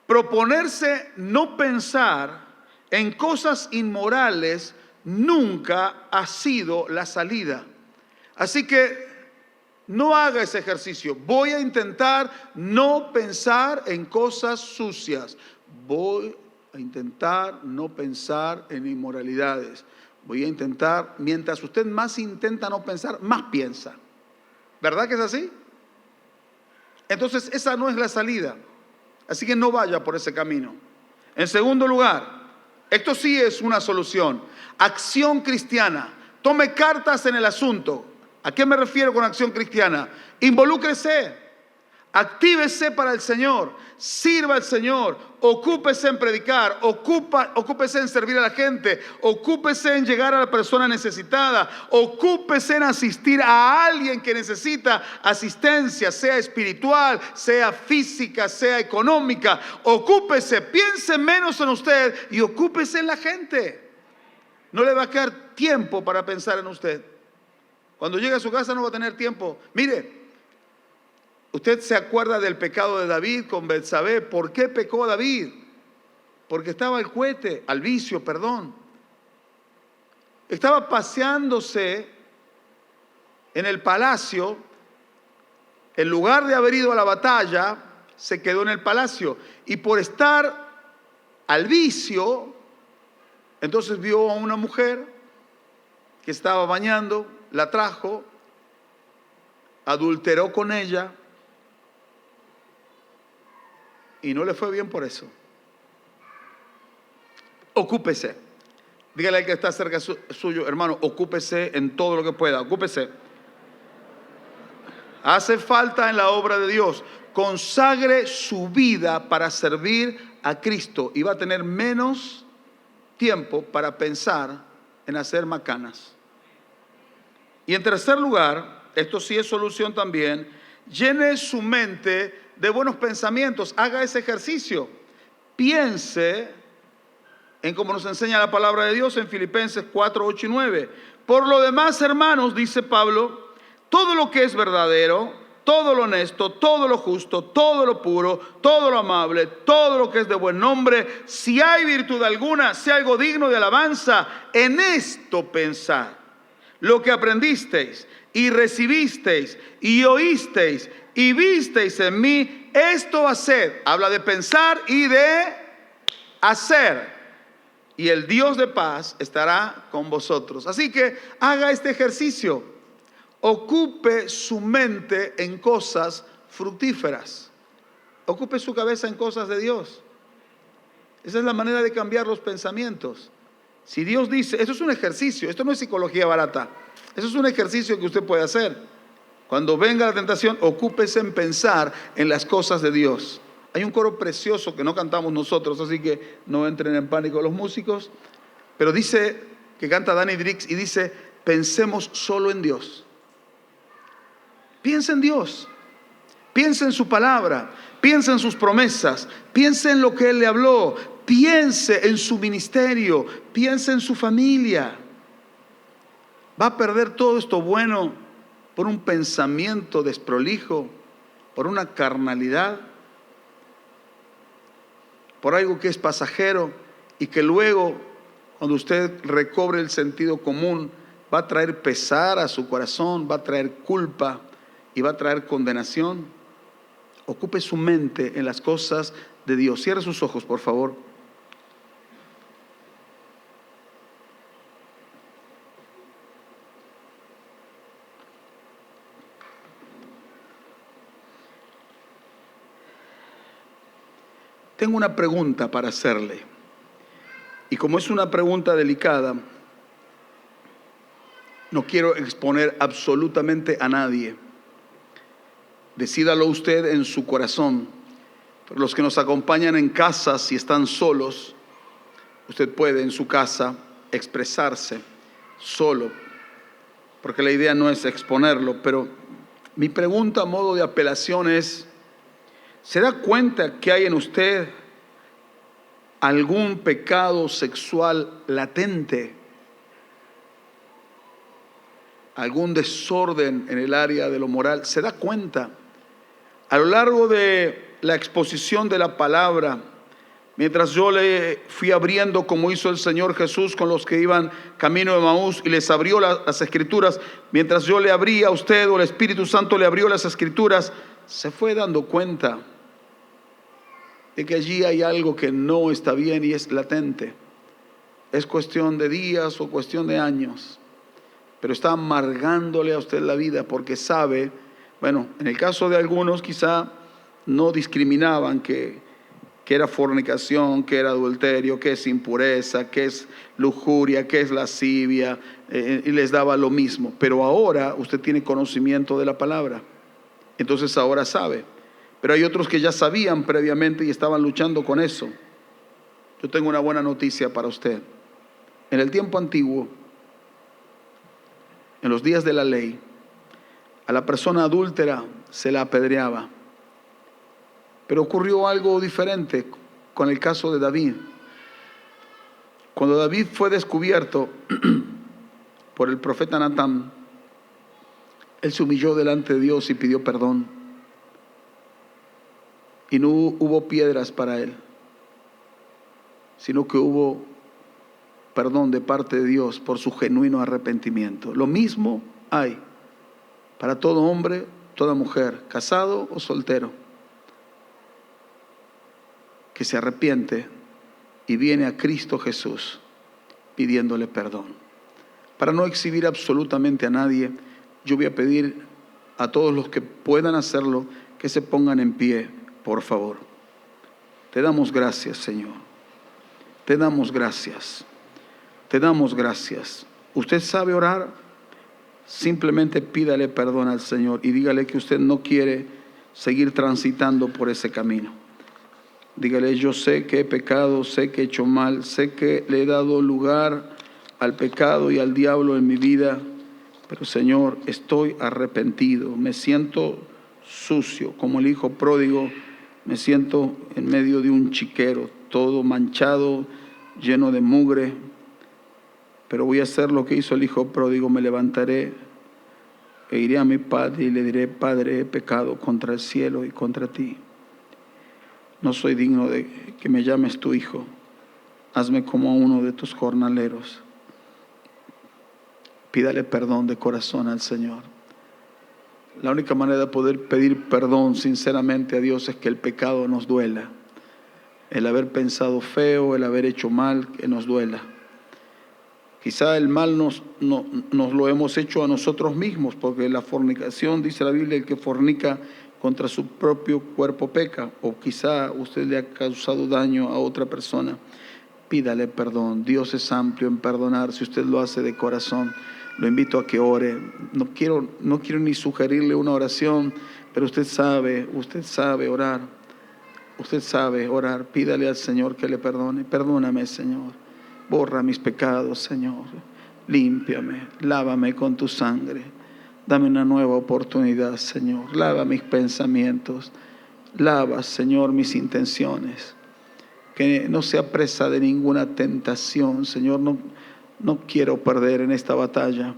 proponerse no pensar en cosas inmorales nunca ha sido la salida. Así que no haga ese ejercicio. Voy a intentar no pensar en cosas sucias. Voy a intentar no pensar en inmoralidades. Voy a intentar, mientras usted más intenta no pensar, más piensa. ¿Verdad que es así? Entonces esa no es la salida. Así que no vaya por ese camino. En segundo lugar, esto sí es una solución. Acción cristiana. Tome cartas en el asunto. ¿A qué me refiero con acción cristiana? Involúcrese. Actívese para el Señor. Sirva al Señor. Ocúpese en predicar. Ocúpese en servir a la gente. Ocúpese en llegar a la persona necesitada. Ocúpese en asistir a alguien que necesita asistencia, sea espiritual, sea física, sea económica. Ocúpese. Piense menos en usted y ocúpese en la gente. No le va a quedar tiempo para pensar en usted. Cuando llegue a su casa no va a tener tiempo. Mire, usted se acuerda del pecado de David con Betsabé. ¿Por qué pecó David? Porque estaba al vicio. Estaba paseándose en el palacio. En lugar de haber ido a la batalla, se quedó en el palacio. Y por estar al vicio, entonces vio a una mujer que estaba bañando, la trajo, adulteró con ella y no le fue bien por eso. ocúpese. Dígale al que está cerca suyo, hermano, ocúpese en todo lo que pueda, ocúpese. Hace falta en la obra de Dios. Consagre su vida para servir a Cristo y va a tener menos tiempo para pensar en hacer macanas. Y en tercer lugar, esto sí es solución también, llene su mente de buenos pensamientos, haga ese ejercicio, piense en cómo nos enseña la palabra de Dios en Filipenses 4, 8 y 9. Por lo demás, hermanos, dice Pablo, todo lo que es verdadero, todo lo honesto, todo lo justo, todo lo puro, todo lo amable, todo lo que es de buen nombre, si hay virtud alguna, si hay algo digno de alabanza, en esto pensad. Lo que aprendisteis y recibisteis y oísteis y visteis en mí, esto haced. Habla de pensar y de hacer. Y el Dios de paz estará con vosotros. Así que haga este ejercicio. Ocupe su mente en cosas fructíferas. Ocupe su cabeza en cosas de Dios. Esa es la manera de cambiar los pensamientos. Si Dios dice, esto es un ejercicio, esto no es psicología barata. Eso es un ejercicio que usted puede hacer. Cuando venga la tentación, ocúpese en pensar en las cosas de Dios. Hay un coro precioso que no cantamos nosotros, así que no entren en pánico los músicos. Pero dice, que canta Danny Drix, y dice, pensemos solo en Dios. Piensa en Dios, piensa en su palabra, piensa en sus promesas, piensa en lo que Él le habló, piense en su ministerio, piense en su familia. Va a perder todo esto bueno por un pensamiento desprolijo, por una carnalidad, por algo que es pasajero y que luego, cuando usted recobre el sentido común, va a traer pesar a su corazón, va a traer culpa y va a traer condenación. Ocupe su mente en las cosas de Dios. Cierre sus ojos, por favor. Tengo una pregunta para hacerle. Y como es una pregunta delicada, no quiero exponer absolutamente a nadie. Decídalo usted en su corazón. Pero los que nos acompañan en casa, si están solos, usted puede en su casa expresarse solo, porque la idea no es exponerlo. Pero mi pregunta a modo de apelación es, ¿se da cuenta que hay en usted algún pecado sexual latente? ¿Algún desorden en el área de lo moral? ¿Se da cuenta? A lo largo de la exposición de la palabra, mientras yo le fui abriendo, como hizo el Señor Jesús con los que iban camino de Emaús, y les abrió las Escrituras, mientras yo le abría a usted, o el Espíritu Santo le abrió las Escrituras, se fue dando cuenta de que allí hay algo que no está bien y es latente. Es cuestión de días o cuestión de años, pero está amargándole a usted la vida porque sabe, bueno, en el caso de algunos quizá no discriminaban que era fornicación, que era adulterio, que es impureza, que es lujuria, que es lascivia, y les daba lo mismo. Pero ahora usted tiene conocimiento de la palabra, entonces ahora sabe. Pero hay otros que ya sabían previamente y estaban luchando con eso. Yo tengo una buena noticia para usted. En el tiempo antiguo, en los días de la ley, a la persona adúltera se la apedreaba. Pero ocurrió algo diferente con el caso de David. Cuando David fue descubierto por el profeta Natán, él se humilló delante de Dios y pidió perdón. Y no hubo piedras para él, sino que hubo perdón de parte de Dios por su genuino arrepentimiento. Lo mismo hay para todo hombre, toda mujer, casado o soltero, que se arrepiente y viene a Cristo Jesús pidiéndole perdón. Para no exhibir absolutamente a nadie, yo voy a pedir a todos los que puedan hacerlo que se pongan en pie, por favor. Te damos gracias, Señor. te damos gracias. Te damos gracias. ¿Usted sabe orar? Simplemente pídale perdón al Señor y dígale que usted no quiere seguir transitando por ese camino. Dígale: yo sé que he pecado, sé que he hecho mal, sé que le he dado lugar al pecado y al diablo en mi vida, pero Señor, estoy arrepentido, me siento sucio, como el hijo pródigo, me siento en medio de un chiquero, todo manchado, lleno de mugre, pero voy a hacer lo que hizo el hijo pródigo, me levantaré e iré a mi padre y le diré: Padre, he pecado contra el cielo y contra ti. No soy digno de que me llames tu hijo. Hazme como a uno de tus jornaleros. Pídale perdón de corazón al Señor. La única manera de poder pedir perdón sinceramente a Dios es que el pecado nos duela. El haber pensado feo, el haber hecho mal, que nos duela. Quizá el mal nos lo hemos hecho a nosotros mismos, porque la fornicación, dice la Biblia, el que fornica contra su propio cuerpo peca, o quizá usted le ha causado daño a otra persona. Pídale perdón. Dios es amplio en perdonar si usted lo hace de corazón. Lo invito a que ore. No quiero ni sugerirle una oración, pero usted sabe orar. Usted sabe orar. Pídale al Señor que le perdone. Perdóname, Señor. Borra mis pecados, Señor. Límpiame, lávame con tu sangre. Dame una nueva oportunidad, Señor. Lava mis pensamientos. Lava, Señor, mis intenciones. Que no sea presa de ninguna tentación, Señor. No quiero perder en esta batalla.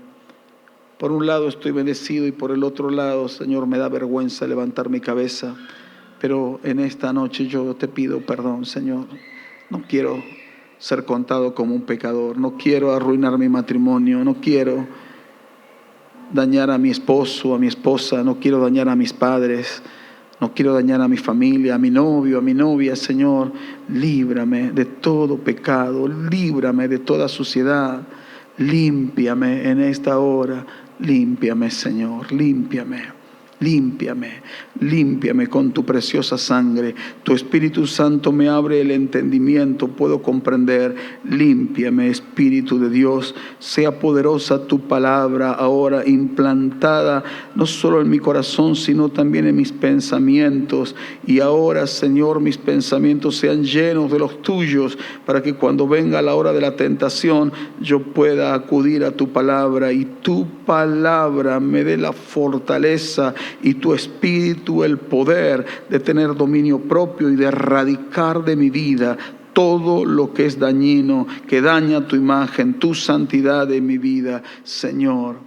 Por un lado estoy bendecido y por el otro lado, Señor, me da vergüenza levantar mi cabeza. Pero en esta noche yo te pido perdón, Señor. No quiero ser contado como un pecador. No quiero arruinar mi matrimonio. No quiero dañar a mi esposo, a mi esposa. No quiero dañar a mis padres. No quiero dañar a mi familia, a mi novio, a mi novia. Señor, líbrame de todo pecado. Líbrame de toda suciedad. Límpiame en esta hora. Límpiame, Señor. Límpiame. Límpiame, límpiame con tu preciosa sangre. Tu Espíritu Santo me abre el entendimiento, puedo comprender. Límpiame, Espíritu de Dios. Sea poderosa tu palabra ahora implantada, no solo en mi corazón, sino también en mis pensamientos. Y ahora, Señor, mis pensamientos sean llenos de los tuyos, para que cuando venga la hora de la tentación, yo pueda acudir a tu palabra y tu palabra me dé la fortaleza y tu Espíritu el poder de tener dominio propio y de erradicar de mi vida todo lo que es dañino, que daña tu imagen, tu santidad en mi vida. Señor,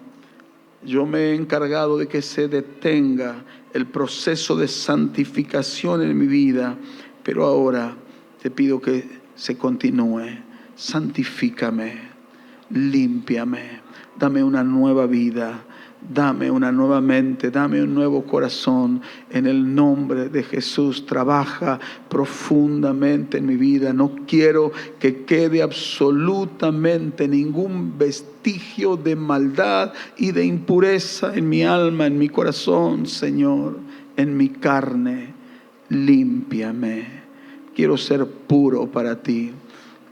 yo me he encargado de que se detenga el proceso de santificación en mi vida, pero ahora te pido que se continúe. Santifícame, límpiame, dame una nueva vida. Dame una nueva mente, dame un nuevo corazón. En el nombre de Jesús, trabaja profundamente en mi vida. No quiero que quede absolutamente ningún vestigio de maldad y de impureza en mi alma, en mi corazón, Señor, en mi carne. Límpiame. Quiero ser puro para ti.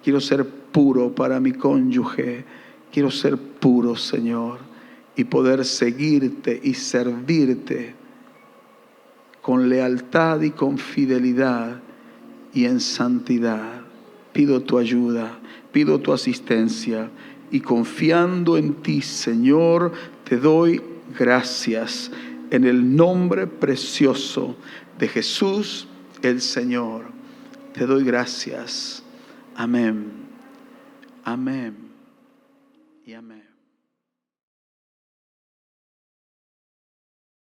Quiero ser puro para mi cónyuge. Quiero ser puro, Señor, y poder seguirte y servirte con lealtad y con fidelidad y en santidad. Pido tu ayuda, pido tu asistencia y confiando en ti, Señor, te doy gracias en el nombre precioso de Jesús el Señor. Te doy gracias. Amén. Amén. Y amén.